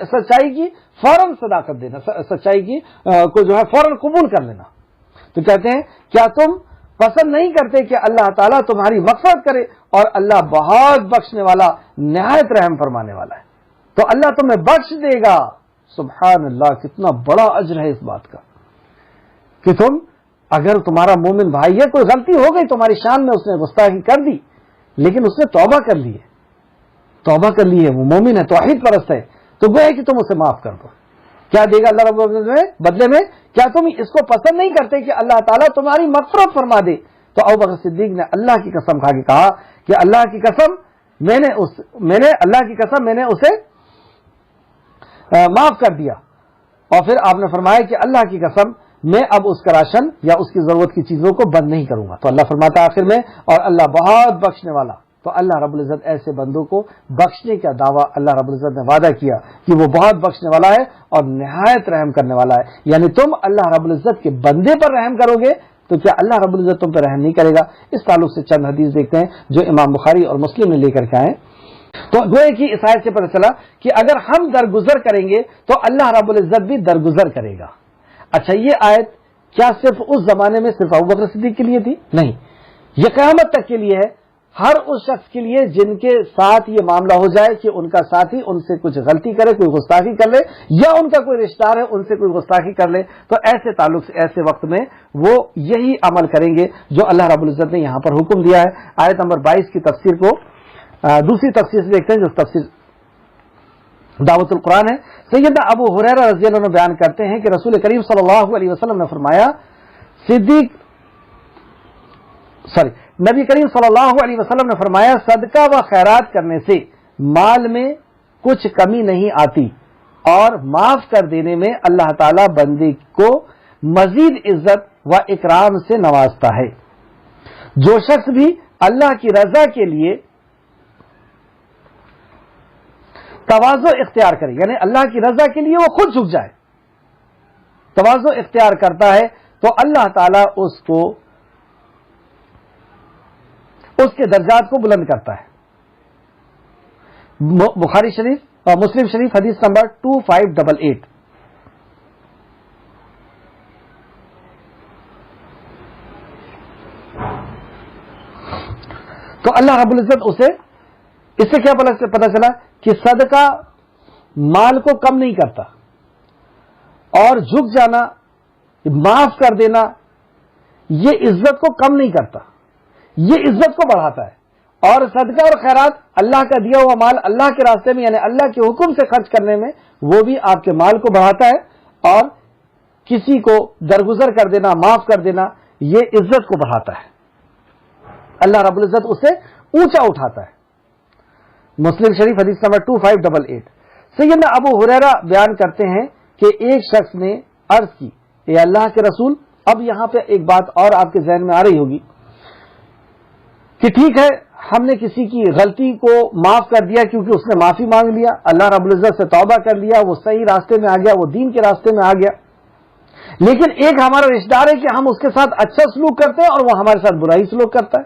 Speaker 1: سچائی کی فوراً صداقت دینا, سچائی کی کو جو ہے فوراً قبول کر لینا. تو کہتے ہیں کیا تم پسند نہیں کرتے کہ اللہ تعالیٰ تمہاری مغفرت کرے, اور اللہ بہت بخشنے والا نہایت رحم فرمانے والا ہے. تو اللہ تمہیں بخش دے گا. سبحان اللہ, کتنا بڑا اجر ہے اس بات کا کہ تم اگر تمہارا مومن بھائی ہے, کوئی غلطی ہو گئی تمہاری شان میں, اس نے گستاخی کر دی لیکن اس نے توبہ کر لی ہے, توبہ کر لی ہے, وہ مومن ہے, توحید پرست ہے, تو گویا کہ تم اسے معاف کر دو. کیا دے گا اللہ رب العزت بدلے میں؟ کیا تم اس کو پسند نہیں کرتے کہ اللہ تعالیٰ تمہاری مغفرت فرما دے؟ تو ابوبکر صدیق نے اللہ کی قسم کھا کے کہا کہ اللہ کی قسم میں نے اسے معاف کر دیا. اور پھر آپ نے فرمایا کہ اللہ کی قسم میں اب اس کا راشن یا اس کی ضرورت کی چیزوں کو بند نہیں کروں گا. تو اللہ فرماتا ہے آخر میں اور اللہ بہت بخشنے والا. تو اللہ رب العزت ایسے بندوں کو بخشنے کا دعویٰ اللہ رب العزت نے وعدہ کیا کہ وہ بہت بخشنے والا ہے اور نہایت رحم کرنے والا ہے. یعنی تم اللہ رب العزت کے بندے پر رحم کرو گے تو کیا اللہ رب العزت تم پہ رحم نہیں کرے گا؟ اس تعلق سے چند حدیث دیکھتے ہیں جو امام بخاری اور مسلم نے لے کر کے آئے. تو گوئے کی اس آیت سے پتہ چلا کہ اگر ہم درگزر کریں گے تو اللہ رب العزت بھی درگزر کرے گا. اچھا, یہ آیت کیا صرف اس زمانے میں صرف ابوبکر صدیق کے لیے تھی؟ نہیں, یہ قیامت تک کے لیے ہے. ہر اس شخص کے لیے جن کے ساتھ یہ معاملہ ہو جائے کہ ان کا ساتھی ان سے کچھ غلطی کرے, کوئی گستاخی کر لے, یا ان کا کوئی رشتہ دار ہے ان سے کوئی گستاخی کر لے, تو ایسے تعلق سے ایسے وقت میں وہ یہی عمل کریں گے جو اللہ رب العزت نے یہاں پر حکم دیا ہے. آیت نمبر 22 کی تفسیر کو دوسری تفسیر سے دیکھتے ہیں جو تفسیر دعوت القرآن ہے. سیدنا ابو ہریرہ رضی اللہ عنہ بیان کرتے ہیں کہ رسول کریم صلی اللہ علیہ وسلم نے فرمایا, نبی کریم صلی اللہ علیہ وسلم نے فرمایا صدقہ و خیرات کرنے سے مال میں کچھ کمی نہیں آتی اور معاف کر دینے میں اللہ تعالی بندے کو مزید عزت و اکرام سے نوازتا ہے. جو شخص بھی اللہ کی رضا کے لیے تواضع اختیار کرے, یعنی اللہ کی رضا کے لیے وہ خود جھک جائے, تواضع اختیار کرتا ہے, تو اللہ تعالیٰ اس کے درجات کو بلند کرتا ہے. بخاری شریف اور مسلم شریف حدیث نمبر 2588. تو اللہ رب العزت اس سے کیا پتہ چلا کہ صدقہ مال کو کم نہیں کرتا, اور جھک جانا, معاف کر دینا, یہ عزت کو کم نہیں کرتا, یہ عزت کو بڑھاتا ہے. اور صدقہ اور خیرات اللہ کا دیا ہوا مال اللہ کے راستے میں, یعنی اللہ کے حکم سے خرچ کرنے میں, وہ بھی آپ کے مال کو بڑھاتا ہے, اور کسی کو درگزر کر دینا, معاف کر دینا, یہ عزت کو بڑھاتا ہے. اللہ رب العزت اسے اونچا اٹھاتا ہے. مسلم شریف حدیث نمبر 2588. سیدنا ابو ہریرہ بیان کرتے ہیں کہ ایک شخص نے عرض کی, اے اللہ کے رسول, اب یہاں پہ ایک بات اور آپ کے ذہن میں آ رہی ہوگی کہ ٹھیک ہے ہم نے کسی کی غلطی کو معاف کر دیا کیونکہ اس نے معافی مانگ لیا, اللہ رب العزت سے توبہ کر لیا, وہ صحیح راستے میں آ گیا, وہ دین کے راستے میں آ گیا. لیکن ایک ہمارا رشتہ دار ہے کہ ہم اس کے ساتھ اچھا سلوک کرتے ہیں اور وہ ہمارے ساتھ برا ہی سلوک کرتا ہے.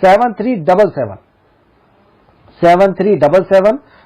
Speaker 1: 7377,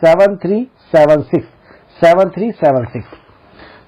Speaker 1: 7376।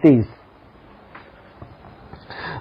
Speaker 1: 23,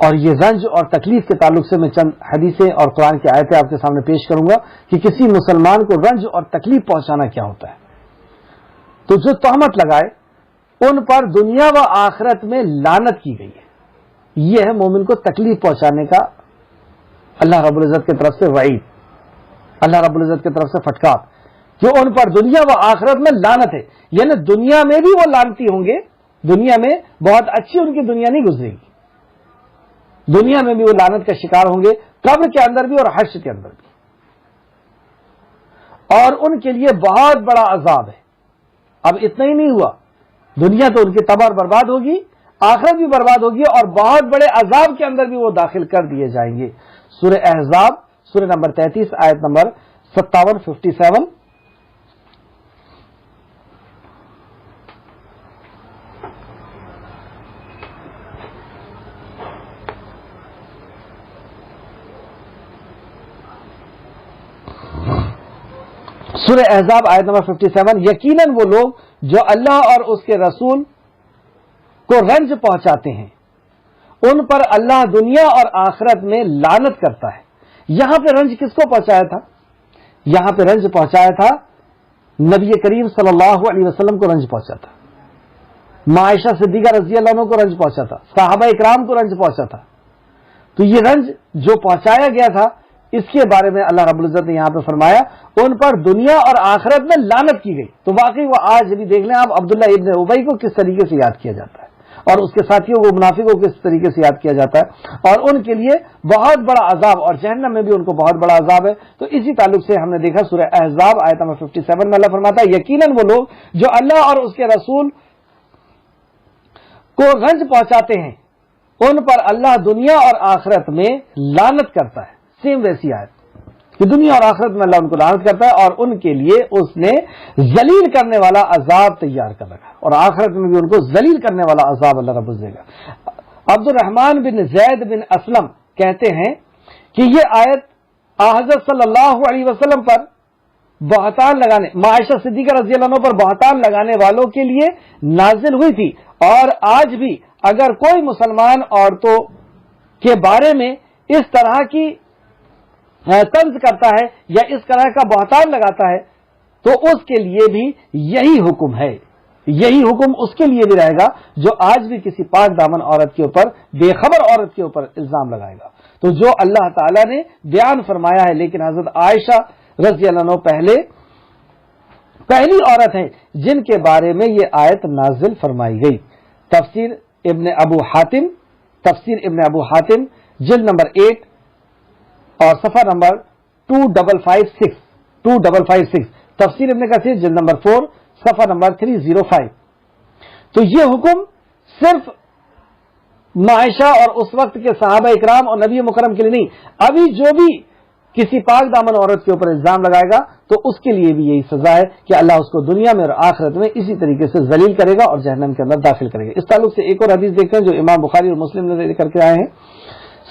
Speaker 1: اور یہ رنج اور تکلیف کے تعلق سے میں چند حدیثیں اور قرآن کی آیتیں آپ کے سامنے پیش کروں گا کہ کسی مسلمان کو رنج اور تکلیف پہنچانا کیا ہوتا ہے. تو جو تہمت لگائے ان پر دنیا و آخرت میں لعنت کی گئی ہے. یہ ہے مومن کو تکلیف پہنچانے کا اللہ رب العزت کی طرف سے وعید، اللہ رب العزت کی طرف سے پھٹکار کہ ان پر دنیا و آخرت میں لعنت ہے. یعنی دنیا میں بھی وہ لعنتی ہوں گے، دنیا میں بہت اچھی ان کی دنیا نہیں گزرے گی، دنیا میں بھی وہ لعنت کا شکار ہوں گے، قبر کے اندر بھی اور حشر کے اندر بھی. اور ان کے لیے بہت بڑا عذاب ہے. اب اتنا ہی نہیں ہوا، دنیا تو ان کی تباہ اور برباد ہوگی، آخرت بھی برباد ہوگی اور بہت بڑے عذاب کے اندر بھی وہ داخل کر دیے جائیں گے. سورہ احزاب سورہ نمبر 33 آیت نمبر 57 سورہ احزاب آیت نمبر 57. یقیناً وہ لوگ جو اللہ اور اس کے رسول کو رنج پہنچاتے ہیں ان پر اللہ دنیا اور آخرت میں لعنت کرتا ہے. یہاں پہ رنج کس کو پہنچایا تھا؟ یہاں پہ رنج پہنچایا تھا نبی کریم صلی اللہ علیہ وسلم کو رنج پہنچا تھا، عائشہ صدیقہ رضی اللہ عنہ کو رنج پہنچا تھا، صحابہ اکرام کو رنج پہنچا تھا. تو یہ رنج جو پہنچایا گیا تھا اس کے بارے میں اللہ رب العزت نے یہاں پہ فرمایا ان پر دنیا اور آخرت میں لعنت کی گئی. تو واقعی وہ آج بھی دیکھ لیں آپ عبداللہ ابن ابی کو کس طریقے سے یاد کیا جاتا ہے اور اس کے ساتھیوں کو منافقوں کو کس طریقے سے یاد کیا جاتا ہے، اور ان کے لیے بہت بڑا عذاب، اور جہنم میں بھی ان کو بہت بڑا عذاب ہے. تو اسی تعلق سے ہم نے دیکھا سورہ احزاب آیت نمبر 57 میں اللہ فرماتا ہے یقیناً وہ لوگ جو اللہ اور اس کے رسول کو رنج پہنچاتے ہیں ان پر اللہ دنیا اور آخرت میں لعنت کرتا ہے. سیم ویسی آیت کہ دنیا اور آخرت میں اللہ ان کو لعنت کرتا ہے اور ان کے لیے اس نے ذلیل کرنے والا عذاب تیار کر رکھا، اور آخرت میں بھی ان کو ذلیل کرنے والا عذاب اللہ رب دے گا. عبد الرحمن بن زید بن اسلم کہتے ہیں کہ یہ آیت حضرت صلی اللہ علیہ وسلم پر بہتان لگانے، عائشہ صدیقہ رضی اللہ عنہ پر بہتان لگانے والوں کے لیے نازل ہوئی تھی. اور آج بھی اگر کوئی مسلمان عورتوں کے بارے میں اس طرح کی طنز کرتا ہے یا اس طرح کا بہتان لگاتا ہے تو اس کے لیے بھی یہی حکم ہے، یہی حکم اس کے لیے بھی رہے گا جو آج بھی کسی پاک دامن عورت کے اوپر، بے خبر عورت کے اوپر الزام لگائے گا. تو جو اللہ تعالیٰ نے بیان فرمایا ہے، لیکن حضرت عائشہ رضی اللہ عنہ پہلی عورت ہیں جن کے بارے میں یہ آیت نازل فرمائی گئی. تفسیر ابن ابو حاتم جلد نمبر 8 اور صفحہ نمبر 2556 تفسیر ابن کثیر جلد نمبر 4 صفحہ نمبر 305. تو یہ حکم صرف عائشہ اور اس وقت کے صحابہ اکرام اور نبی مکرم کے لیے نہیں، ابھی جو بھی کسی پاک دامن عورت کے اوپر الزام لگائے گا تو اس کے لیے بھی یہی سزا ہے کہ اللہ اس کو دنیا میں اور آخرت میں اسی طریقے سے ذلیل کرے گا اور جہنم کے اندر داخل کرے گا. اس تعلق سے ایک اور حدیث دیکھتے ہیں جو امام بخاری اور مسلم نے لے کر کے آئے ہیں.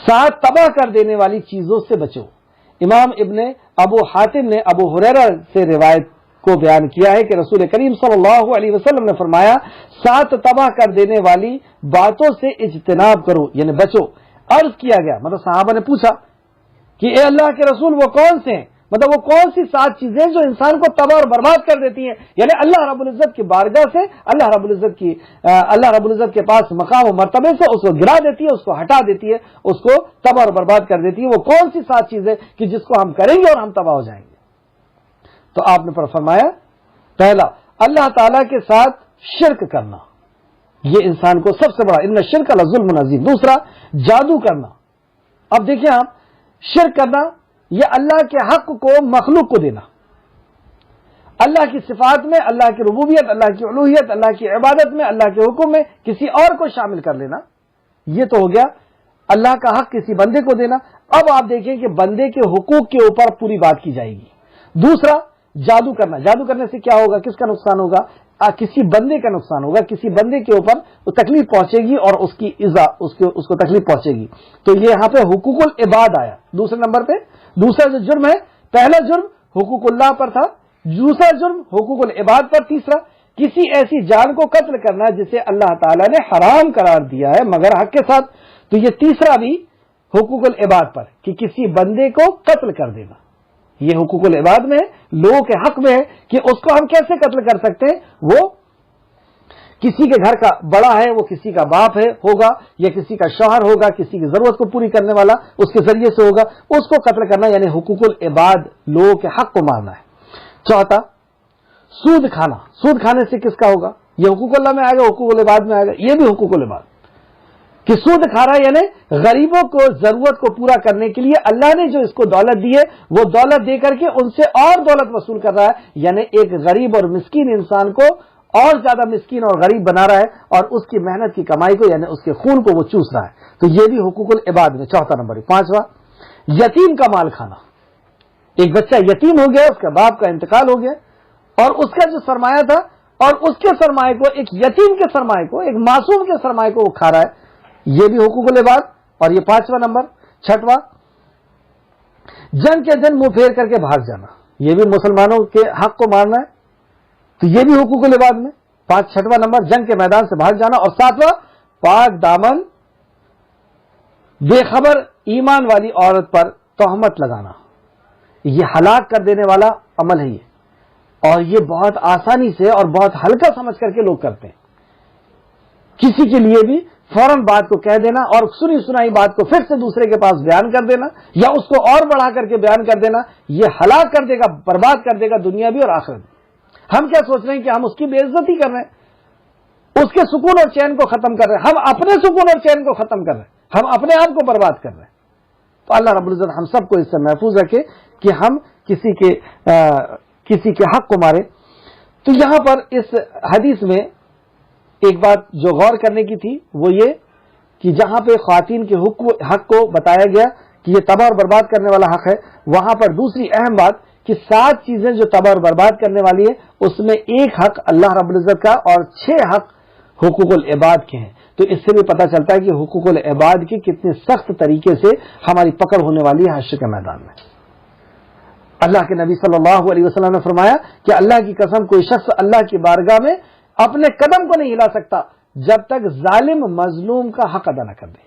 Speaker 1: 7 تباہ کر دینے والی چیزوں سے بچو. امام ابن ابو حاتم نے ابو ہریرہ سے روایت کو بیان کیا ہے کہ رسول کریم صلی اللہ علیہ وسلم نے فرمایا 7 تباہ کر دینے والی باتوں سے اجتناب کرو، یعنی بچو. عرض کیا گیا، مطلب صحابہ نے پوچھا کہ اے اللہ کے رسول وہ کون سے ہیں، مطلب وہ کون سی 7 چیزیں جو انسان کو تباہ اور برباد کر دیتی ہیں، یعنی اللہ رب العزت کی بارگاہ سے، اللہ رب العزت کے پاس مقام و مرتبے سے اس کو گرا دیتی ہے، اس کو ہٹا دیتی ہے، اس کو تباہ اور برباد کر دیتی ہے. وہ کون سی 7 چیزیں کہ جس کو ہم کریں گے اور ہم تباہ ہو جائیں گے؟ تو آپ نے فرمایا پہلا اللہ تعالی کے ساتھ شرک کرنا، یہ انسان کو سب سے بڑا، ان الشرک لظلم عظیم. دوسرا جادو کرنا. اب دیکھیں آپ، شرک کرنا یہ اللہ کے حق کو مخلوق کو دینا، اللہ کی صفات میں، اللہ کی ربوبیت، اللہ کی الوہیت، اللہ کی عبادت میں، اللہ کے حکم میں کسی اور کو شامل کر لینا. یہ تو ہو گیا اللہ کا حق کسی بندے کو دینا. اب آپ دیکھیں کہ بندے کے حقوق کے اوپر پوری بات کی جائے گی. دوسرا جادو کرنا. جادو کرنے سے کیا ہوگا، کس کا نقصان ہوگا؟ کسی بندے کا نقصان ہوگا، کسی بندے کے اوپر تکلیف پہنچے گی اور اس کی ایذا، اس کو تکلیف پہنچے گی. تو یہ یہاں پہ حقوق العباد آیا دوسرے نمبر پہ. دوسرا جو جرم ہے، پہلا جرم حقوق اللہ پر تھا، دوسرا جرم حقوق العباد پر. تیسرا کسی ایسی جان کو قتل کرنا جسے اللہ تعالیٰ نے حرام قرار دیا ہے مگر حق کے ساتھ. تو یہ تیسرا بھی حقوق العباد پر کہ کسی بندے کو قتل کر دینا، یہ حقوق العباد میں لوگوں کے حق میں ہے کہ اس کو ہم کیسے قتل کر سکتے ہیں. وہ کسی کے گھر کا بڑا ہے، وہ کسی کا باپ ہے ہوگا، یا کسی کا شوہر ہوگا، کسی کی ضرورت کو پوری کرنے والا اس کے ذریعے سے ہوگا، اس کو قتل کرنا یعنی حقوق العباد، لوگوں کے حق کو مارنا ہے. چوتھا سود کھانا، سود کھانے سے کس کا ہوگا؟ یہ حقوق اللہ میں آئے گا، حقوق العباد میں آئے گا. یہ بھی حقوق العباد کہ سود کھا رہا ہے یعنی غریبوں کو ضرورت کو پورا کرنے کے لیے اللہ نے جو اس کو دولت دی ہے وہ دولت دے کر کے ان سے اور دولت وصول کر رہا ہے، یعنی ایک غریب اور مسکین انسان کو اور زیادہ مسکین اور غریب بنا رہا ہے، اور اس کی محنت کی کمائی کو یعنی اس کے خون کو وہ چوس رہا ہے. تو یہ بھی حقوق العباد میں چوتھا نمبر. پانچواں یتیم کا مال کھانا. ایک بچہ یتیم ہو گیا، اس کا باپ کا انتقال ہو گیا، اور اس کا جو سرمایہ تھا اور اس کے سرمایہ کو، ایک یتیم کے سرمایہ کو، ایک معصوم کے سرمایہ کو وہ کھا رہا ہے. یہ بھی حقوق العباد. اور یہ پانچواں نمبر. چھٹواں جنگ کے دن منہ پھیر کر کے بھاگ جانا، یہ بھی مسلمانوں کے حق کو مارنا ہے، تو یہ بھی حقوق العباد میں. چھٹواں نمبر جنگ کے میدان سے بھاگ جانا. اور ساتواں پاک دامن بے خبر ایمان والی عورت پر تہمت لگانا، یہ ہلاک کر دینے والا عمل ہے یہ، اور یہ بہت آسانی سے اور بہت ہلکا سمجھ کر کے لوگ کرتے ہیں. کسی کے لیے بھی فوراً بات کو کہہ دینا اور سنی سنائی بات کو پھر سے دوسرے کے پاس بیان کر دینا، یا اس کو اور بڑھا کر کے بیان کر دینا، یہ ہلاک کر دے گا، برباد کر دے گا دنیا بھی اور آخرت بھی. ہم کیا سوچ رہے ہیں کہ ہم اس کی بے عزتی کر رہے ہیں، اس کے سکون اور چین کو ختم کر رہے ہیں، ہم اپنے سکون اور چین کو ختم کر رہے ہیں، ہم اپنے آپ کو برباد کر رہے ہیں. تو اللہ رب العزت ہم سب کو اس سے محفوظ رکھے کہ ہم کسی کے حق کو مارے. تو یہاں پر اس حدیث میں ایک بات جو غور کرنے کی تھی وہ یہ کہ جہاں پہ خواتین کے حق کو بتایا گیا کہ یہ تباہ اور برباد کرنے والا حق ہے، وہاں پر دوسری اہم بات کہ 7 چیزیں جو تباہ اور برباد کرنے والی ہے اس میں ایک حق اللہ رب العزت کا اور 6 حق حقوق العباد کے ہیں. تو اس سے بھی پتہ چلتا ہے کہ حقوق العباد کی کتنے سخت طریقے سے ہماری پکڑ ہونے والی ہے حشر کے میدان میں. اللہ کے نبی صلی اللہ علیہ وسلم نے فرمایا کہ اللہ کی قسم کوئی شخص اللہ کی بارگاہ میں اپنے قدم کو نہیں ہلا سکتا جب تک ظالم مظلوم کا حق ادا نہ کر دے.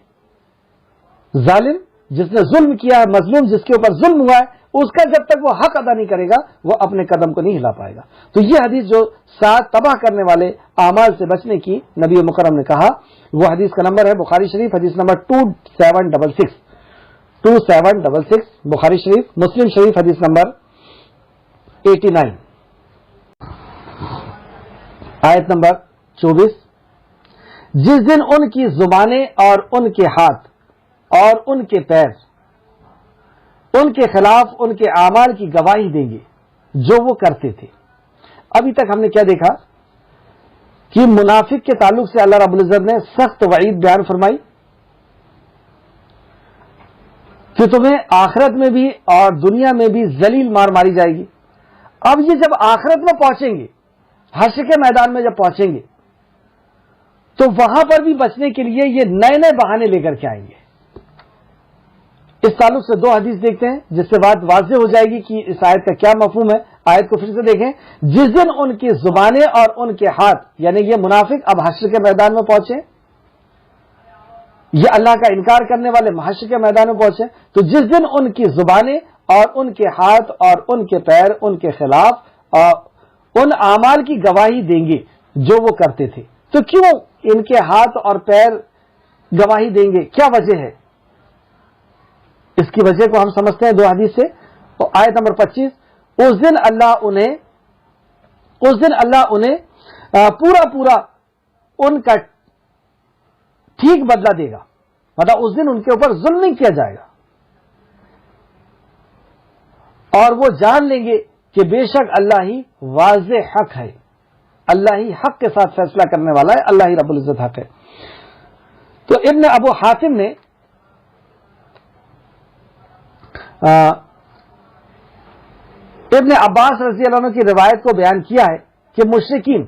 Speaker 1: ظالم جس نے ظلم کیا ہے، مظلوم جس کے اوپر ظلم ہوا ہے، اس کا جب تک وہ حق ادا نہیں کرے گا وہ اپنے قدم کو نہیں ہلا پائے گا. تو یہ حدیث جو 7 تباہ کرنے والے اعمال سے بچنے کی نبی مکرم نے کہا، وہ حدیث کا نمبر ہے بخاری شریف حدیث نمبر 2766 بخاری شریف. مسلم شریف حدیث نمبر 89 آیت نمبر 24. جس دن ان کی زبانیں اور ان کے ہاتھ اور ان کے پیر ان کے خلاف ان کے اعمال کی گواہی دیں گے جو وہ کرتے تھے. ابھی تک ہم نے کیا دیکھا کہ منافق کے تعلق سے اللہ رب العزت نے سخت وعید بیان فرمائی کہ تمہیں آخرت میں بھی اور دنیا میں بھی ذلیل مار ماری جائے گی. اب یہ جب آخرت میں پہنچیں گے، حشر کے میدان میں جب پہنچیں گے، تو وہاں پر بھی بچنے کے لیے یہ نئے نئے بہانے لے کر کے آئیں گے. اس تعلق سے 2 حدیث دیکھتے ہیں جس سے بات واضح ہو جائے گی کہ اس آیت کا کیا مفہوم ہے. آیت کو پھر سے دیکھیں. جس دن ان کی زبانیں اور ان کے ہاتھ، یعنی یہ منافق اب حشر کے میدان میں پہنچے، یہ اللہ کا انکار کرنے والے حشر کے میدان میں پہنچے، تو جس دن ان کی زبانیں اور ان کے ہاتھ اور ان کے پیر ان کے خلاف ان اعمال کی گواہی دیں گے جو وہ کرتے تھے. تو کیوں ان کے ہاتھ اور پیر گواہی دیں گے؟ کیا وجہ ہے؟ اس کی وجہ کو ہم سمجھتے ہیں 2 حدیث سے. تو آیت نمبر 25. اس دن اللہ انہیں پورا ان کا ٹھیک بدلہ دے گا. مطلب اس دن ان کے اوپر ظلم نہیں کیا جائے گا، اور وہ جان لیں گے کہ بے شک اللہ ہی واضح حق ہے، اللہ ہی حق کے ساتھ فیصلہ کرنے والا ہے، اللہ ہی رب العزت حق ہے. تو ابن ابو حاتم نے ابن عباس رضی اللہ عنہ کی روایت کو بیان کیا ہے کہ مشرکین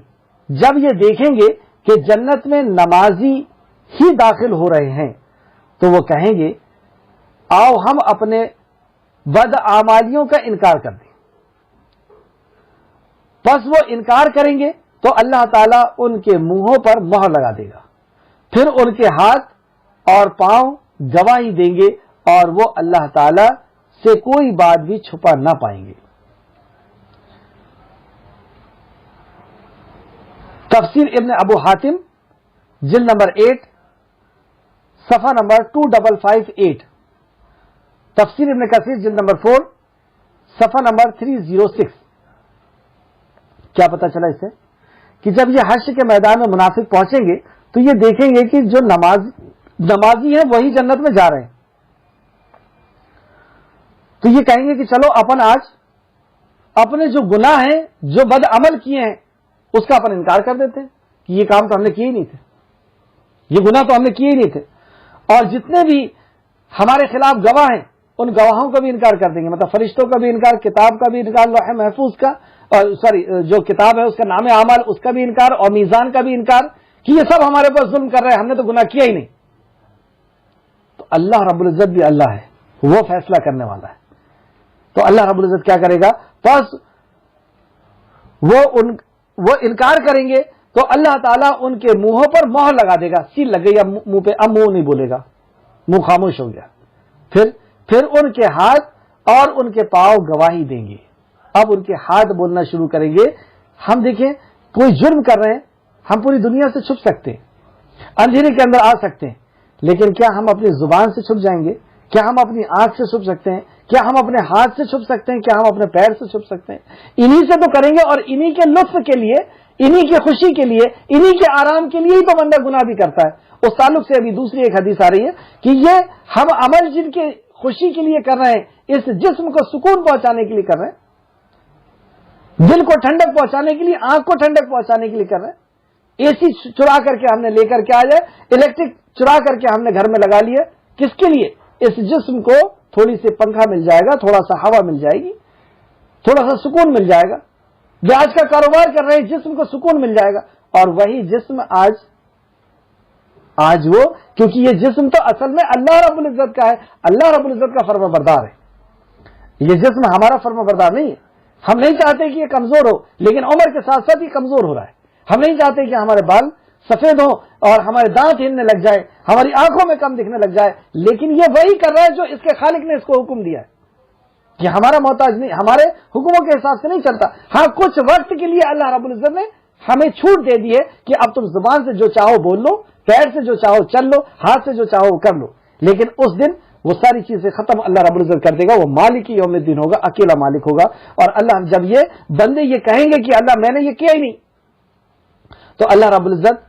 Speaker 1: جب یہ دیکھیں گے کہ جنت میں نمازی ہی داخل ہو رہے ہیں تو وہ کہیں گے آؤ ہم اپنے بدعمالیوں کا انکار کر دیں. بس وہ انکار کریں گے تو اللہ تعالیٰ ان کے منہوں پر مہر لگا دے گا، پھر ان کے ہاتھ اور پاؤں گواہی دیں گے اور وہ اللہ تعالی سے کوئی بات بھی چھپا نہ پائیں گے. تفسیر ابن ابو حاتم جلد نمبر 8 صفحہ نمبر 2558. تفسیر ابن کثیر جلد نمبر 4 صفحہ نمبر 306. کیا پتہ چلا اس سے کہ جب یہ حشر کے میدان میں منافق پہنچیں گے تو یہ دیکھیں گے کہ جو نمازی ہیں وہی جنت میں جا رہے ہیں. تو یہ کہیں گے کہ چلو اپن آج اپنے جو گناہ ہیں جو بد عمل کیے ہیں اس کا اپن انکار کر دیتے ہیں کہ یہ کام تو ہم نے کیے ہی نہیں تھے, یہ گناہ تو ہم نے کیے ہی نہیں تھے. اور جتنے بھی ہمارے خلاف گواہ ہیں ان گواہوں کا بھی انکار کر دیں گے, مطلب فرشتوں کا بھی انکار, کتاب کا بھی انکار, لوح محفوظ کا اور جو کتاب ہے اس کا نام اعمال اس کا بھی انکار, اور میزان کا بھی انکار کہ یہ سب ہمارے پاس ظلم کر رہے ہیں, ہم نے تو گناہ کیا ہی نہیں. تو اللہ رب العزت بھی اللہ ہے, وہ فیصلہ کرنے والا ہے. تو اللہ رب العزت کیا کرے گا, بس وہ انکار کریں گے تو اللہ تعالیٰ ان کے منہوں پر مہر لگا دے گا, سیل لگ گئی منہ پہ, اب منہ نہیں بولے گا, منہ خاموش ہو گیا. پھر ان کے ہاتھ اور ان کے پاؤں گواہی دیں گے. اب ان کے ہاتھ بولنا شروع کریں گے. ہم دیکھیں کوئی جرم کر رہے ہیں, ہم پوری دنیا سے چھپ سکتے ہیں, اندھیرے کے اندر آ سکتے ہیں, لیکن کیا ہم اپنی زبان سے چھپ جائیں گے؟ کیا ہم اپنی آنکھ سے چھپ سکتے ہیں؟ کیا ہم اپنے ہاتھ سے چھپ سکتے ہیں؟ کیا ہم اپنے پیر سے چھپ سکتے ہیں؟ انہی سے تو کریں گے, اور انہی کے لطف کے لیے, انہی کی خوشی کے لیے, انہی کے آرام کے لیے ہی تو بندہ گناہ بھی کرتا ہے. اس تعلق سے ابھی دوسری ایک حدیث آ رہی ہے کہ یہ ہم عمل جن کے خوشی کے لیے کر رہے ہیں, اس جسم کو سکون پہنچانے کے لیے کر رہے ہیں, دل کو ٹھنڈک پہنچانے کے لیے, آنکھ کو ٹھنڈک پہنچانے کے لیے کر رہے ہیں. اے سی چرا کر کے ہم نے لے کر کے آ جائے, الیکٹرک چرا کر کے ہم نے گھر میں لگا لیا, کس کے لیے؟ اس جسم کو تھوڑی سی پنکھا مل جائے گا, تھوڑا سا ہوا مل جائے گی, تھوڑا سا سکون مل جائے گا. بیاج کا کاروبار کر رہے ہیں, جسم کو سکون مل جائے گا. اور وہی جسم آج وہ, کیونکہ یہ جسم تو اصل میں اللہ رب العزت کا ہے, اللہ رب العزت کا فرما بردار ہے. یہ جسم ہمارا فرما بردار نہیں ہے. ہم نہیں چاہتے کہ یہ کمزور ہو, لیکن عمر کے ساتھ ساتھ یہ کمزور ہو رہا ہے. ہم نہیں چاہتے کہ ہمارے بال سفید ہوں اور ہمارے دانت ہلنے لگ جائے, ہماری آنکھوں میں کم دکھنے لگ جائے, لیکن یہ وہی کر رہا ہے جو اس کے خالق نے اس کو حکم دیا ہے. کہ ہمارا محتاج نہیں, ہمارے حکموں کے حساب سے نہیں چلتا. ہاں کچھ وقت کے لیے اللہ رب العزت نے ہمیں چھوٹ دے دی ہے کہ اب تم زبان سے جو چاہو بول لو, پیر سے جو چاہو چل لو, ہاتھ سے جو چاہو کر لو, لیکن اس دن وہ ساری چیزیں ختم اللہ رب العزت کر دے گا. وہ مالک یوم الدین ہوگا, اکیلا مالک ہوگا. اور اللہ جب یہ بندے یہ کہیں گے کہ اللہ میں نے یہ کیا ہی نہیں, تو اللہ رب العزت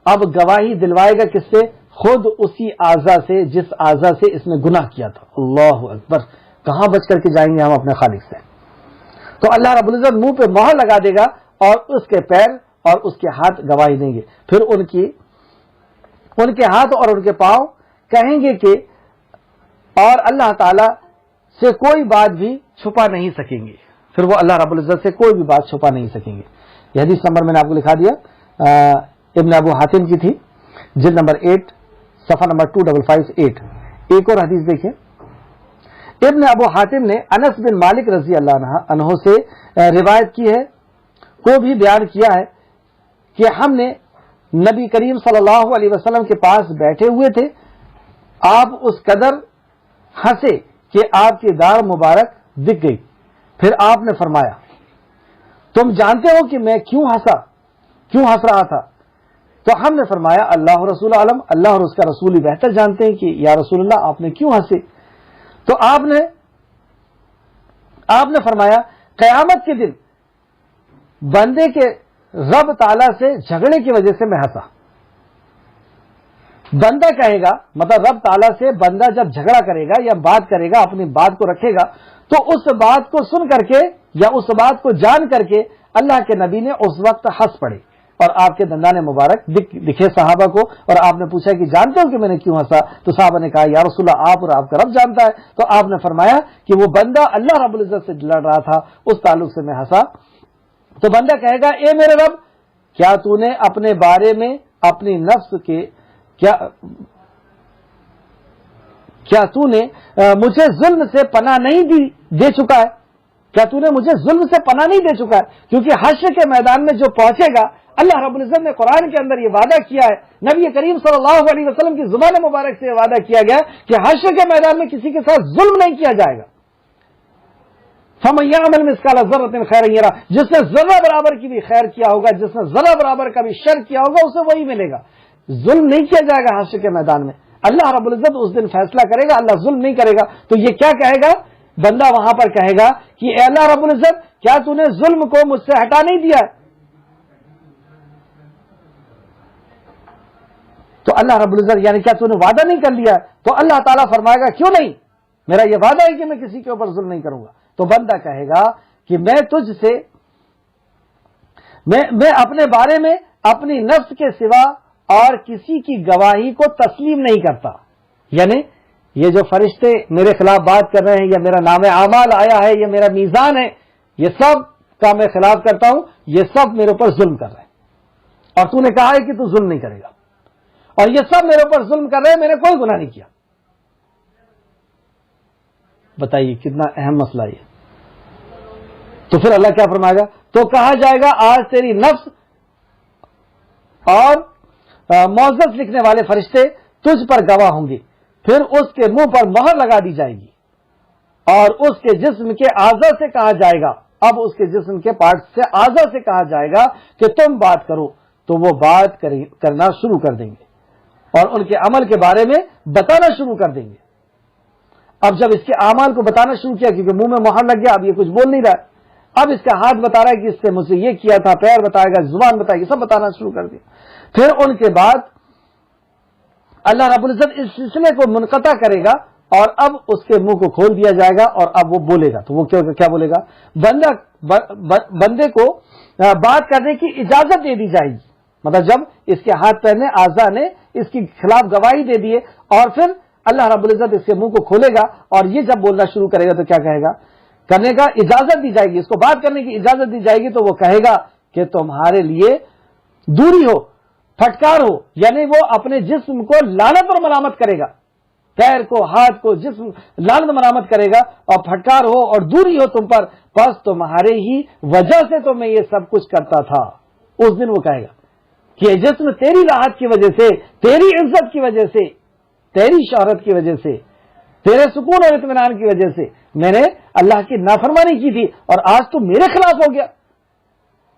Speaker 1: اب گواہی دلوائے گا کس سے؟ خود اسی اعضا سے جس اعضا سے اس نے گناہ کیا تھا. اللہ اکبر, کہاں بچ کر کے جائیں گے ہم اپنے خالق سے؟ تو اللہ رب العزت منہ پہ مہر لگا دے گا اور اس کے پیر اور اس کے ہاتھ گواہی دیں گے. پھر ان کے ہاتھ اور ان کے پاؤں کہیں گے کہ اور اللہ تعالی سے کوئی بات بھی چھپا نہیں سکیں گے. پھر وہ اللہ رب العزت سے کوئی بھی بات چھپا نہیں سکیں گے. یہ حدیث نمبر میں نے آپ کو لکھا دیا, ابن ابو حاتم کی تھی, جلد نمبر 8 صفحہ نمبر 2558. ایک اور حدیث دیکھیں, ابن ابو حاتم نے انس بن مالک رضی اللہ عنہ سے روایت کی ہے, کو بھی بیان کیا ہے کہ ہم نے نبی کریم صلی اللہ علیہ وسلم کے پاس بیٹھے ہوئے تھے. آپ اس قدر ہنسے کہ آپ کی داڑھ مبارک دکھ گئی. پھر آپ نے فرمایا, تم جانتے ہو کہ میں کیوں ہنس رہا تھا؟ تو ہم نے فرمایا, اللہ رسول عالم, اللہ اور اس کا رسول ہی بہتر جانتے ہیں کہ یا رسول اللہ آپ نے کیوں ہنسے؟ تو آپ نے فرمایا, قیامت کے دن بندے کے رب تعالی سے جھگڑے کی وجہ سے میں ہنسا. بندہ کہے گا, مطلب رب تعالی سے بندہ جب جھگڑا کرے گا یا بات کرے گا, اپنی بات کو رکھے گا, تو اس بات کو سن کر کے یا اس بات کو جان کر کے اللہ کے نبی نے اس وقت ہنس پڑے اور آپ کے دندان مبارک دکھے صحابہ کو. اور آپ نے پوچھا کہ جانتے ہو کہ میں نے کیوں ہنسا؟ تو صحابہ نے کہا, یا رسول اللہ آپ اور آپ کا رب جانتا ہے. تو آپ نے فرمایا کہ وہ بندہ اللہ رب العزت سے لڑ رہا تھا, اس تعلق سے میں ہنسا. تو بندہ کہے گا, اے میرے رب, کیا تو نے اپنے بارے میں اپنی نفس کے کیا تو نے مجھے ظلم سے پناہ نہیں دے چکا ہے؟ کیا تو نے مجھے ظلم سے پناہ نہیں دے چکا ہے؟ کیونکہ حشر کے میدان میں جو پہنچے گا، اللہ رب العزت نے قرآن کے اندر یہ وعدہ کیا ہے، نبی کریم صلی اللہ علیہ وسلم کی زبان مبارک سے یہ وعدہ کیا گیا کہ حشر کے میدان میں کسی کے ساتھ ظلم نہیں کیا جائے گا۔ فَمَن يَعْمَلْ مِثْقَالَ ذَرَّةٍ خَيْرًا يَرَهُ، جس نے ذرہ برابر کی بھی خیر کیا ہوگا، جس نے ذرہ برابر کا بھی شر کیا ہوگا، اسے وہی ملے گا۔ ظلم نہیں کیا جائے گا حشر کے میدان میں، اللہ رب العزت اس دن فیصلہ کرے گا، اللہ ظلم نہیں کرے گا۔ تو یہ کیا کہے گا بندہ وہاں پر؟ کہے گا کہ اے اللہ رب العزت، کیا تو نے ظلم کو مجھ سے ہٹا نہیں دیا ہے؟ تو اللہ رب العزت یعنی کیا تو نے وعدہ نہیں کر لیا؟ تو اللہ تعالیٰ فرمائے گا کیوں نہیں، میرا یہ وعدہ ہے کہ میں کسی کے اوپر ظلم نہیں کروں گا۔ تو بندہ کہے گا کہ میں تجھ سے میں اپنے بارے میں اپنی نفس کے سوا اور کسی کی گواہی کو تسلیم نہیں کرتا۔ یعنی یہ جو فرشتے میرے خلاف بات کر رہے ہیں، یا میرا نام اعمال آیا ہے، یا میرا میزان ہے، یہ سب کا میں خلاف کرتا ہوں، یہ سب میرے اوپر ظلم کر رہے ہیں، اور تو نے کہا ہے کہ تو ظلم نہیں کرے گا، اور یہ سب میرے اوپر ظلم کر رہے ہیں، میں نے کوئی گناہ نہیں کیا۔ بتائیے کتنا اہم مسئلہ یہ۔ تو پھر اللہ کیا فرمائے گا؟ تو کہا جائے گا آج تیری نفس اور معزز لکھنے والے فرشتے تجھ پر گواہ ہوں گے، پھر اس کے منہ پر مہر لگا دی جائے گی، اور اس کے جسم کے اعضاء سے کہا جائے گا، اب اس کے جسم کے پارٹ سے اعضاء سے کہا جائے گا کہ تم بات کرو، تو وہ بات کرنا شروع کر دیں گے اور ان کے عمل کے بارے میں بتانا شروع کر دیں گے۔ اب جب اس کے اعمال کو بتانا شروع کیا، کیونکہ منہ میں مہر لگ گیا، اب یہ کچھ بول نہیں رہا ہے، اب اس کا ہاتھ بتا رہا ہے کہ اس سے مجھ سے یہ کیا تھا، پیر بتائے گا، زبان بتائے گی، سب بتانا شروع کر دیا۔ پھر ان کے بعد اللہ رب العزت اس سلسلے کو منقطع کرے گا، اور اب اس کے منہ کو کھول دیا جائے گا، اور اب وہ بولے گا۔ تو وہ کیا بولے گا؟ بندے کو بات کرنے کی اجازت دے دی جائے گی، مطلب جب اس کے ہاتھ پیر نے، اعضاء نے اس کی خلاف گواہی دے دیے، اور پھر اللہ رب العزت اس کے منہ کو کھولے گا، اور یہ جب بولنا شروع کرے گا تو کیا کہے گا؟ کرنے کا اجازت دی جائے گی، اس کو بات کرنے کی اجازت دی جائے گی، تو وہ کہے گا کہ تمہارے لیے دوری ہو، پھٹکار ہو، یعنی وہ اپنے جسم کو لعنت اور ملامت کرے گا، پیر کو، ہاتھ کو، جسم لعنت ملامت کرے گا، اور پھٹکار ہو اور دوری ہو تم پر، بس تمہارے ہی وجہ سے تو میں یہ سب کچھ کرتا تھا۔ اس دن وہ کہے گا کہ یہ جسم تیری راحت کی وجہ سے، تیری عزت کی وجہ سے، تیری شہرت کی وجہ سے، تیرے سکون اور اطمینان کی وجہ سے میں نے اللہ کی نافرمانی کی تھی، اور آج تو میرے خلاف ہو گیا۔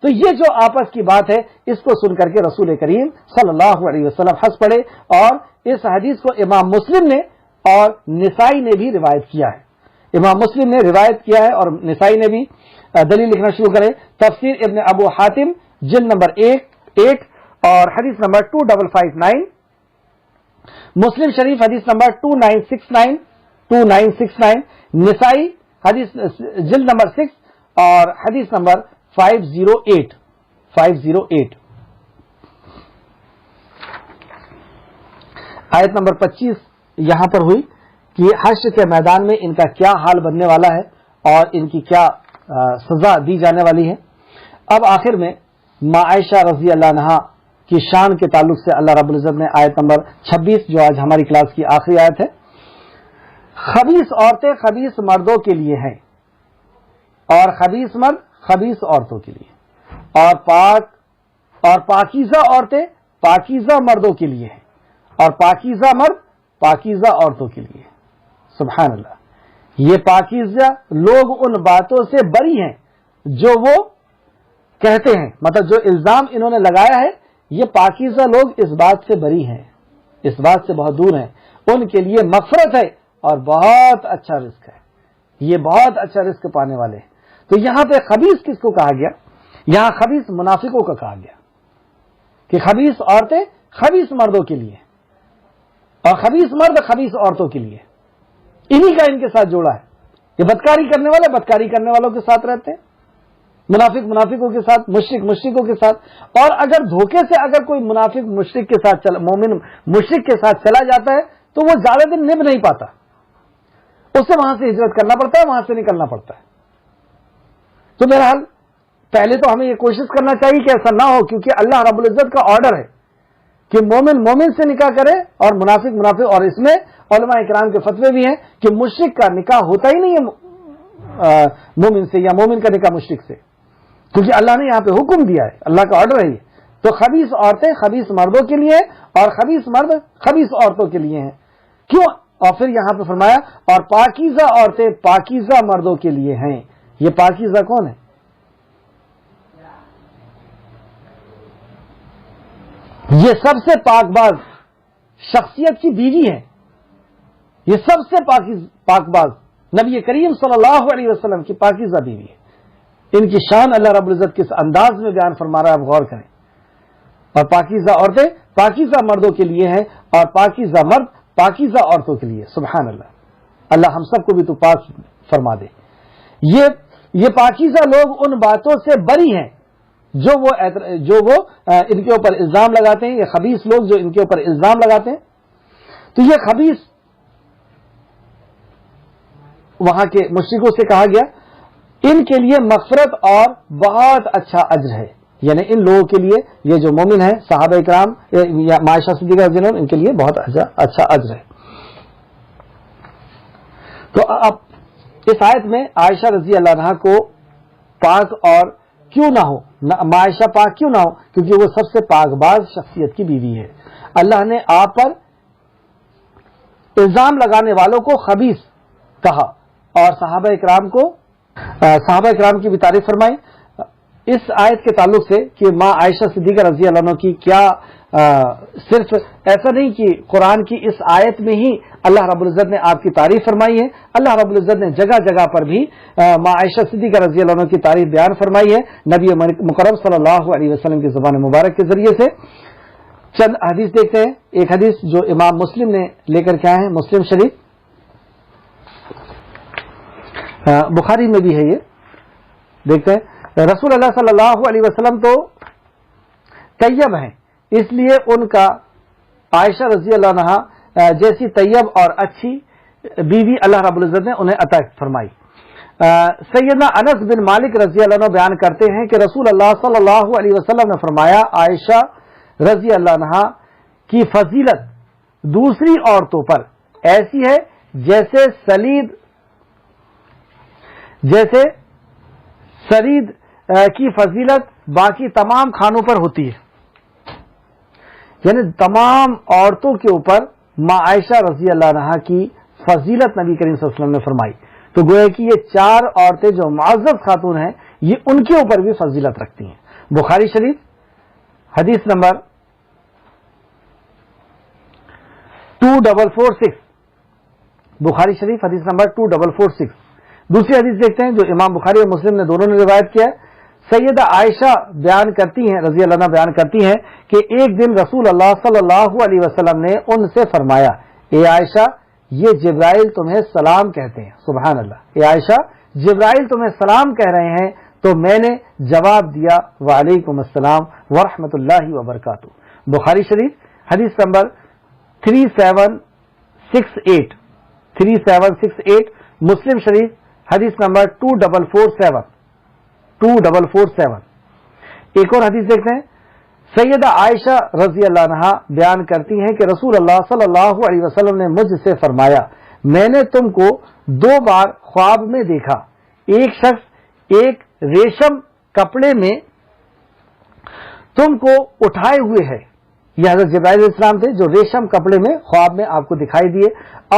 Speaker 1: تو یہ جو آپس کی بات ہے، اس کو سن کر کے رسول کریم صلی اللہ علیہ وسلم ہنس پڑے، اور اس حدیث کو امام مسلم نے اور نسائی نے بھی روایت کیا ہے۔ امام مسلم نے روایت کیا ہے اور نسائی نے بھی دلیل لکھنا شروع کرے۔ تفسیر ابن ابو حاتم جلد نمبر 8 اور حدیث نمبر 2559، مسلم شریف حدیث نمبر 2969 نسائی حدیث جلد نمبر 6 اور حدیث نمبر 508 آیت نمبر 25 یہاں پر ہوئی کہ حشر کے میدان میں ان کا کیا حال بننے والا ہے اور ان کی کیا سزا دی جانے والی ہے۔ اب آخر میں ماں عائشہ رضی اللہ عنہا کی شان کے تعلق سے اللہ رب العزت نے آیت نمبر 26 جو آج ہماری کلاس کی آخری آیت ہے، خبیث عورتیں خبیث مردوں کے لیے ہیں، اور خبیث مرد خبیث عورتوں کے لیے، اور پاکیزہ عورتیں پاکیزہ مردوں کے لیے ہیں، اور پاکیزہ مرد پاکیزہ عورتوں کے لیے۔ سبحان اللہ، یہ پاکیزہ لوگ ان باتوں سے بری ہیں جو وہ کہتے ہیں، مطلب جو الزام انہوں نے لگایا ہے، یہ پاکیزہ لوگ اس بات سے بری ہیں، اس بات سے بہت دور ہیں، ان کے لیے مغفرت ہے اور بہت اچھا رزق ہے، یہ بہت اچھا رزق پانے والے ہیں۔ تو یہاں پہ خبیث کس کو کہا گیا؟ یہاں خبیث منافقوں کا کہا گیا کہ خبیث عورتیں خبیث مردوں کے لیے، اور خبیث مرد خبیث عورتوں کے لیے، انہی کا ان کے ساتھ جوڑا ہے۔ یہ بدکاری کرنے والے بدکاری کرنے والوں کے ساتھ رہتے ہیں، منافق منافقوں کے ساتھ، مشرک مشرکوں کے ساتھ، اور اگر دھوکے سے اگر کوئی منافق مشرک کے ساتھ مومن مشرک کے ساتھ چلا جاتا ہے تو وہ زیادہ دن نبھ نہیں پاتا، اسے وہاں سے ہجرت کرنا پڑتا ہے، وہاں سے نکلنا پڑتا ہے۔ تو بہرحال پہلے تو ہمیں یہ کوشش کرنا چاہیے کہ ایسا نہ ہو، کیونکہ اللہ رب العزت کا آرڈر ہے کہ مومن مومن سے نکاح کرے اور منافق منافق، اور اس میں علماء کرام کے فتوے بھی ہیں کہ مشرک کا نکاح ہوتا ہی نہیں ہے مومن سے یا مومن کا نکاح مشرک سے، کیونکہ اللہ نے یہاں پہ حکم دیا ہے، اللہ کا آرڈر ہے یہ. تو خبیث عورتیں خبیث مردوں کے لیے اور خبیث مرد خبیث عورتوں کے لیے ہیں. کیوں؟ اور پھر یہاں پہ فرمایا اور پاکیزہ عورتیں پاکیزہ مردوں کے لیے ہیں. یہ پاکیزہ کون ہے؟ یہ سب سے پاک باز شخصیت کی بیوی ہے. یہ سب سے پاک باز نبی کریم صلی اللہ علیہ وسلم کی پاکیزہ بیوی ہے. ان کی شان اللہ رب العزت کس انداز میں بیان فرما رہا ہے، آپ غور کریں. اور پاکیزہ عورتیں پاکیزہ مردوں کے لیے ہیں اور پاکیزہ مرد پاکیزہ عورتوں کے لیے. سبحان اللہ. اللہ ہم سب کو بھی تو پاک فرما دے. یہ پاکیزہ لوگ ان باتوں سے بری ہیں جو وہ ان کے اوپر الزام لگاتے ہیں. یہ خبیث لوگ جو ان کے اوپر الزام لگاتے ہیں، تو یہ خبیث وہاں کے مشرکوں سے کہا گیا ان کے لیے مغفرت اور بہت اچھا اجر ہے. یعنی ان لوگوں کے لیے، یہ جو مومن ہیں صحابہ اکرام یا عائشہ صدیقہ رضی اللہ عنہ، ان کے لیے بہت اچھا اجر ہے. تو اب اس آیت میں عائشہ رضی اللہ عنہا کو پاک اور کیوں نہ ہو، عائشہ پاک کیوں نہ ہو، کیونکہ وہ سب سے پاک باز شخصیت کی بیوی ہے. اللہ نے آپ پر الزام لگانے والوں کو خبیث کہا اور صحابہ اکرام کی بھی تعریف فرمائی. اس آیت کے تعلق سے کہ ماں عائشہ صدیقہ رضی اللہ عنہ کی کیا صرف ایسا نہیں کہ قرآن کی اس آیت میں ہی اللہ رب العزت نے آپ کی تعریف فرمائی ہے، اللہ رب العزت نے جگہ جگہ پر بھی ماں عائشہ صدیقہ رضی اللہ عنہ کی تعریف بیان فرمائی ہے نبی مکرم صلی اللہ علیہ وسلم کی زبان مبارک کے ذریعے سے. چند حدیث دیکھتے ہیں. ایک حدیث جو امام مسلم نے لے کر کے آئے ہیں، مسلم شریف، بخاری میں بھی ہے، یہ دیکھتے ہیں. رسول اللہ صلی اللہ علیہ وسلم تو طیب ہیں، اس لیے ان کا عائشہ رضی اللہ عنہا جیسی طیب اور اچھی بیوی اللہ رب العزت نے انہیں عطا فرمائی. سیدنا انس بن مالک رضی اللہ عنہ بیان کرتے ہیں کہ رسول اللہ صلی اللہ علیہ وسلم نے فرمایا عائشہ رضی اللہ عنہا کی فضیلت دوسری عورتوں پر ایسی ہے جیسے سرید کی فضیلت باقی تمام کھانوں پر ہوتی ہے. یعنی تمام عورتوں کے اوپر ماں عائشہ رضی اللہ عنہا کی فضیلت نبی کریم صلی اللہ علیہ وسلم نے فرمائی. تو گویا کہ یہ چار عورتیں جو معزز خاتون ہیں یہ ان کے اوپر بھی فضیلت رکھتی ہیں. بخاری شریف حدیث نمبر 2446، بخاری شریف حدیث نمبر 2446. دوسری حدیث دیکھتے ہیں جو امام بخاری اور مسلم نے دونوں نے روایت کیا ہے. سیدہ عائشہ بیان کرتی ہیں رضی اللہ عنہ بیان کرتی ہیں کہ ایک دن رسول اللہ صلی اللہ علیہ وسلم نے ان سے فرمایا اے عائشہ یہ جبرائیل تمہیں سلام کہتے ہیں. سبحان اللہ. اے عائشہ جبرائیل تمہیں سلام کہہ رہے ہیں. تو میں نے جواب دیا وعلیکم السلام ورحمۃ اللہ وبرکاتہ. بخاری شریف حدیث نمبر 3768، مسلم شریف حدیث نمبر 2447. ایک اور حدیث دیکھتے ہیں. سیدہ عائشہ رضی اللہ عنہا بیان کرتی ہیں کہ رسول اللہ صلی اللہ علیہ وسلم نے مجھ سے فرمایا میں نے تم کو 2 بار خواب میں دیکھا. ایک شخص ایک ریشم کپڑے میں تم کو اٹھائے ہوئے ہے. یہ حضرت جبرائیل علیہ السلام تھے جو ریشم کپڑے میں خواب میں آپ کو دکھائی دیے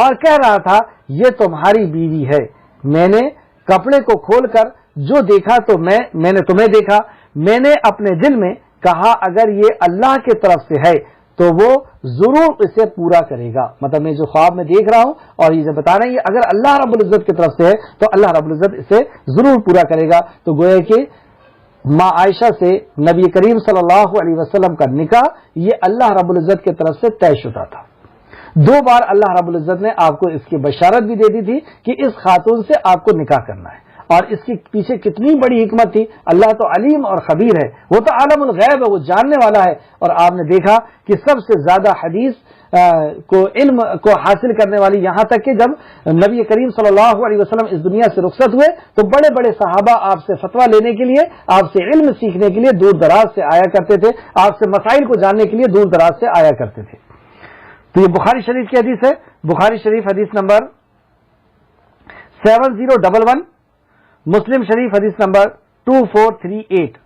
Speaker 1: اور کہہ رہا تھا یہ تمہاری بیوی ہے. میں نے کپڑے کو کھول کر جو دیکھا تو میں نے تمہیں دیکھا. میں نے اپنے دل میں کہا اگر یہ اللہ کی طرف سے ہے تو وہ ضرور اسے پورا کرے گا. مطلب میں جو خواب میں دیکھ رہا ہوں اور یہ جو بتا رہے ہیں یہ اگر اللہ رب العزت کی طرف سے ہے تو اللہ رب العزت اسے ضرور پورا کرے گا. تو گویا کہ ماں عائشہ سے نبی کریم صلی اللہ علیہ وسلم کا نکاح یہ اللہ رب العزت کی طرف سے طے شدہ تھا. 2 بار اللہ رب العزت نے آپ کو اس کی بشارت بھی دے دی تھی کہ اس خاتون سے آپ کو نکاح کرنا ہے. اور اس کے پیچھے کتنی بڑی حکمت تھی. اللہ تو علیم اور خبیر ہے، وہ تو عالم الغیب ہے، وہ جاننے والا ہے. اور آپ نے دیکھا کہ سب سے زیادہ حدیث کو علم کو حاصل کرنے والی یہاں تک کہ جب نبی کریم صلی اللہ علیہ وسلم اس دنیا سے رخصت ہوئے تو بڑے بڑے صحابہ آپ سے فتویٰ لینے کے لیے، آپ سے علم سیکھنے کے لیے دور دراز سے آیا کرتے تھے، آپ سے مسائل کو جاننے کے لیے دور دراز سے آیا کرتے تھے. تو یہ بخاری شریف کی حدیث ہے. بخاری شریف حدیث نمبر 7011، مسلم شریف حدیث نمبر 2438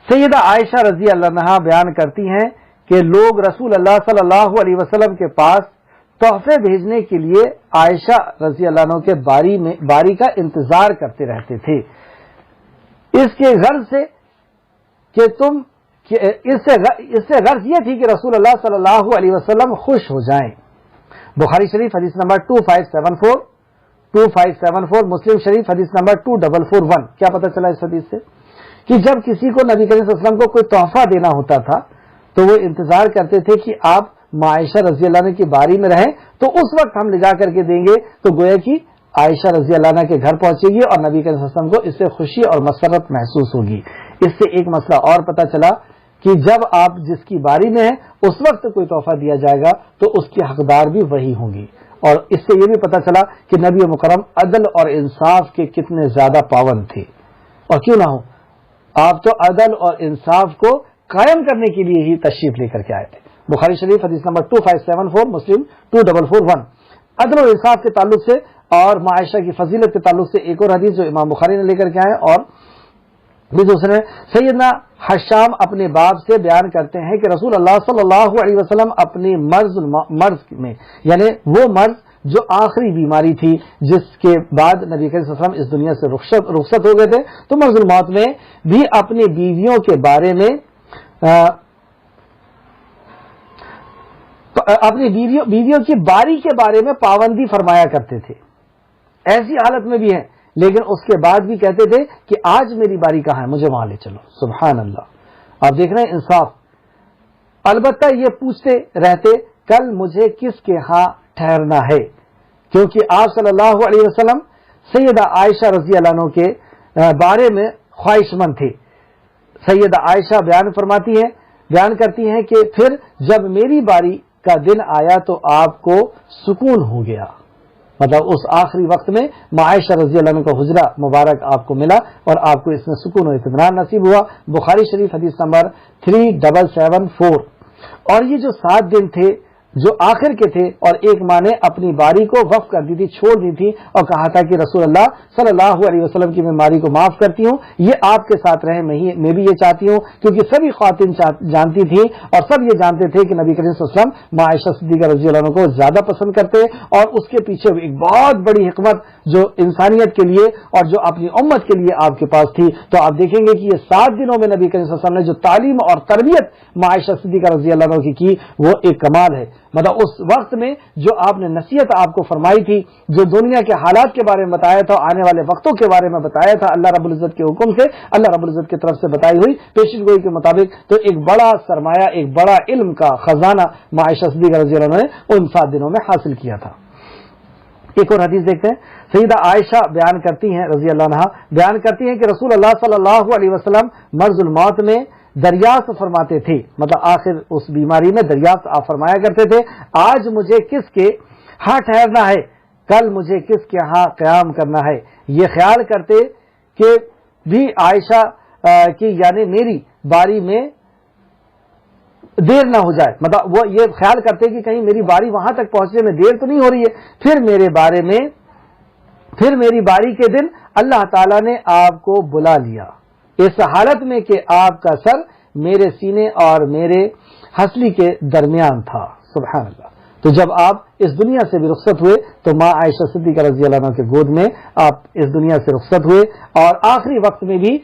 Speaker 1: سیدہ عائشہ رضی اللہ عنہا بیان کرتی ہیں کہ لوگ رسول اللہ صلی اللہ علیہ وسلم کے پاس تحفے بھیجنے کے لیے عائشہ رضی اللہ عنہ کے باری کا انتظار کرتے رہتے تھے، اس کے غرض سے کہ اس سے غرض یہ تھی کہ رسول اللہ صلی اللہ علیہ وسلم خوش ہو جائیں۔ بخاری شریف حدیث نمبر 2574 مسلم شریف حدیث نمبر 2441۔ کیا پتہ چلا اس حدیث سے؟ کہ جب کسی کو نبی کریم صلی اللہ علیہ وسلم کو کوئی تحفہ دینا ہوتا تھا تو وہ انتظار کرتے تھے کہ آپ عائشہ رضی اللہ عنہ کی باری میں رہیں تو اس وقت ہم لے جا کر کے دیں گے، تو گویا کہ عائشہ رضی اللہ عنہ کے گھر پہنچے گی اور نبی کریم صلی اللہ علیہ وسلم کو اس سے خوشی اور مسرت محسوس ہوگی۔ اس سے ایک مسئلہ اور پتہ چلا کہ جب آپ جس کی باری میں ہیں اس وقت کوئی تحفہ دیا جائے گا تو اس کی حقدار بھی وہی ہوں گی، اور اس سے یہ بھی پتہ چلا کہ نبی مکرم عدل اور انصاف کے کتنے زیادہ پابند تھے، اور کیوں نہ ہو، آپ تو عدل اور انصاف کو قائم کرنے کے لیے ہی تشریف لے کر کے آئے تھے۔ بخاری شریف حدیث نمبر 2574 مسلم 2441۔ عدل اور انصاف کے تعلق سے اور عائشہ کی فضیلت کے تعلق سے ایک اور حدیث جو امام بخاری نے لے کر کے آئے، اور بھی دوسرے سیدنا حشام اپنے باب سے بیان کرتے ہیں کہ رسول اللہ صلی اللہ علیہ وسلم اپنی مرض میں، یعنی وہ مرض جو آخری بیماری تھی جس کے بعد نبی کریم صلی اللہ علیہ وسلم اس دنیا سے رخصت ہو گئے تھے، تو مرض الموت میں بھی اپنی بیویوں کے بارے میں اپنی بیویوں کی باری کے بارے میں پابندی فرمایا کرتے تھے، ایسی حالت میں بھی ہیں لیکن اس کے بعد بھی کہتے تھے کہ آج میری باری کہاں ہے، مجھے وہاں لے چلو۔ سبحان اللہ، آپ دیکھ رہے ہیں انصاف۔ البتہ یہ پوچھتے رہتے کل مجھے کس کے ہاں ٹھہرنا ہے، کیونکہ آپ صلی اللہ علیہ وسلم سیدہ عائشہ رضی اللہ عنہ کے بارے میں خواہش مند تھے۔ سیدہ عائشہ بیان کرتی ہیں کہ پھر جب میری باری کا دن آیا تو آپ کو سکون ہو گیا، مطلب اس آخری وقت میں عائشہ رضی اللہ عنہ کا حجرہ مبارک آپ کو ملا اور آپ کو اس میں سکون و اطمینان نصیب ہوا۔ بخاری شریف حدیث نمبر 3774۔ اور یہ جو 7 دن تھے جو آخر کے تھے، اور ایک ماں نے اپنی باری کو وقف کر دی تھی، چھوڑ دی تھی، اور کہا تھا کہ رسول اللہ صلی اللہ علیہ وسلم کی میں باری کو معاف کرتی ہوں، یہ آپ کے ساتھ رہے، میں بھی یہ چاہتی ہوں، کیونکہ سبھی خواتین جانتی تھی اور سب یہ جانتے تھے کہ نبی کریم صلی اللہ علیہ وسلم عائشہ صدیقہ رضی اللہ عنہ کو زیادہ پسند کرتے، اور اس کے پیچھے ایک بہت بڑی حکمت جو انسانیت کے لیے اور جو اپنی امت کے لیے آپ کے پاس تھی۔ تو آپ دیکھیں گے کہ یہ 7 دنوں میں نبی کریم صلی اللہ علیہ وسلم نے جو تعلیم اور تربیت عائشہ صدیقہ رضی اللہ عنہ کی وہ ایک کمال ہے۔ مطلب اس وقت میں جو آپ نے نصیحت آپ کو فرمائی تھی، جو دنیا کے حالات کے بارے میں بتایا تھا، آنے والے وقتوں کے بارے میں بتایا تھا، اللہ رب العزت کے حکم سے، اللہ رب العزت کی طرف سے بتائی ہوئی پیشین گوئی کے مطابق، تو ایک بڑا سرمایہ، ایک بڑا علم کا خزانہ عائشہ صدیقہ رضی اللہ عنہ نے ان 7 دنوں میں حاصل کیا تھا۔ ایک اور حدیث دیکھتے ہیں، سیدہ عائشہ بیان کرتی ہیں رضی اللہ عنہا کہ رسول اللہ صلی اللہ علیہ وسلم مرض الموت میں دریافت فرماتے تھے، مطلب آخر اس بیماری میں دریافت آپ فرمایا کرتے تھے، آج مجھے کس کے ہاں ٹھہرنا ہے، کل مجھے کس کے ہاں قیام کرنا ہے۔ یہ خیال کرتے کہ بھی عائشہ کی یعنی میری باری میں دیر نہ ہو جائے، مطلب وہ یہ خیال کرتے کہ کہیں میری باری وہاں تک پہنچنے میں دیر تو نہیں ہو رہی ہے، پھر میری باری کے دن اللہ تعالیٰ نے آپ کو بلا لیا، اس حالت میں کہ آپ کا سر میرے سینے اور میرے ہنسلی کے درمیان تھا۔ سبحان اللہ۔ تو جب آپ اس دنیا سے بھی رخصت ہوئے تو عائشہ صدیقہ رضی اللہ عنہ کے گود میں آپ اس دنیا سے رخصت ہوئے، اور آخری وقت میں بھی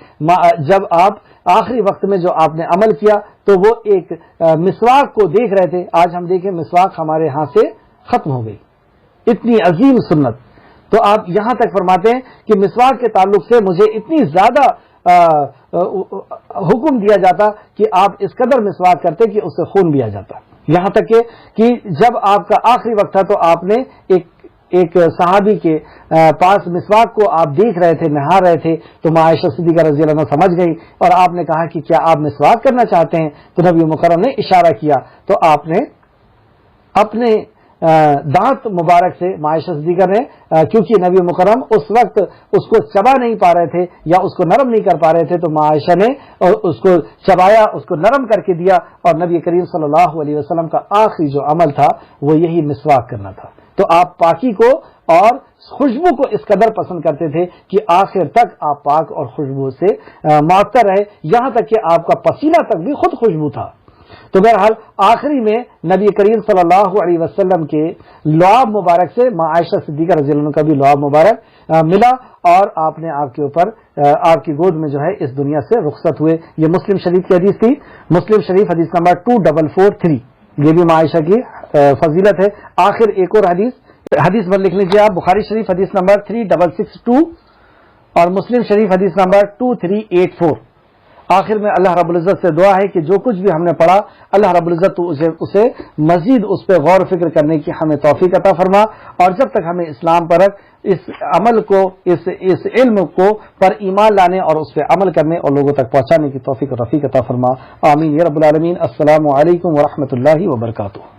Speaker 1: جب آپ آخری وقت میں جو آپ نے عمل کیا تو وہ ایک مسواک کو دیکھ رہے تھے۔ آج ہم دیکھیں مسواک ہمارے ہاں سے ختم ہو گئی، اتنی عظیم سنت۔ تو آپ یہاں تک فرماتے ہیں کہ مسواک کے تعلق سے مجھے اتنی زیادہ حکم دیا جاتا کہ آپ اس قدر مسواک کرتے کہ اس سے خون بھی آ جاتا، یہاں تک کہ جب آپ کا آخری وقت تھا تو آپ نے ایک صحابی کے پاس مسواک کو آپ دیکھ رہے تھے، نہا رہے تھے، تو عائشہ صدیقہ رضی اللہ عنہ سمجھ گئی اور آپ نے کہا کہ کیا آپ مسواک کرنا چاہتے ہیں؟ تو نبی مکرم نے اشارہ کیا تو آپ نے اپنے دانت مبارک سے عائشہ صدیقہ نے، کیونکہ نبی مکرم اس وقت اس کو چبا نہیں پا رہے تھے یا اس کو نرم نہیں کر پا رہے تھے، تو عائشہ نے اس کو چبایا، اس کو نرم کر کے دیا، اور نبی کریم صلی اللہ علیہ وسلم کا آخری جو عمل تھا وہ یہی مسواک کرنا تھا۔ تو آپ پاکی کو اور خوشبو کو اس قدر پسند کرتے تھے کہ آخر تک آپ پاک اور خوشبو سے معطر رہے، یہاں تک کہ آپ کا پسینہ تک بھی خود خوشبو تھا۔ تو بہرحال آخری میں نبی کریم صلی اللہ علیہ وسلم کے لعاب مبارک سے ماں عائشہ صدیقہ رضی اللہ عنہ کا بھی لعاب مبارک ملا، اور آپ نے آپ کے اوپر آپ کی گود میں جو ہے اس دنیا سے رخصت ہوئے۔ یہ مسلم شریف کی حدیث تھی، مسلم شریف حدیث نمبر 2443، یہ بھی ماں عائشہ کی فضیلت ہے۔ آخر ایک اور حدیث پر لکھ لیجیے آپ، بخاری شریف حدیث نمبر 3662 اور مسلم شریف حدیث نمبر 2384۔ آخر میں اللہ رب العزت سے دعا ہے کہ جو کچھ بھی ہم نے پڑھا، اللہ رب العزت اسے مزید اس پہ غور و فکر کرنے کی ہمیں توفیق عطا فرما، اور جب تک ہمیں اسلام پر اس عمل کو اس علم کو پر ایمان لانے اور اس پہ عمل کرنے اور لوگوں تک پہنچانے کی توفیق و رفیق عطا فرما، آمین یا رب العالمین۔ السلام علیکم ورحمۃ اللہ وبرکاتہ۔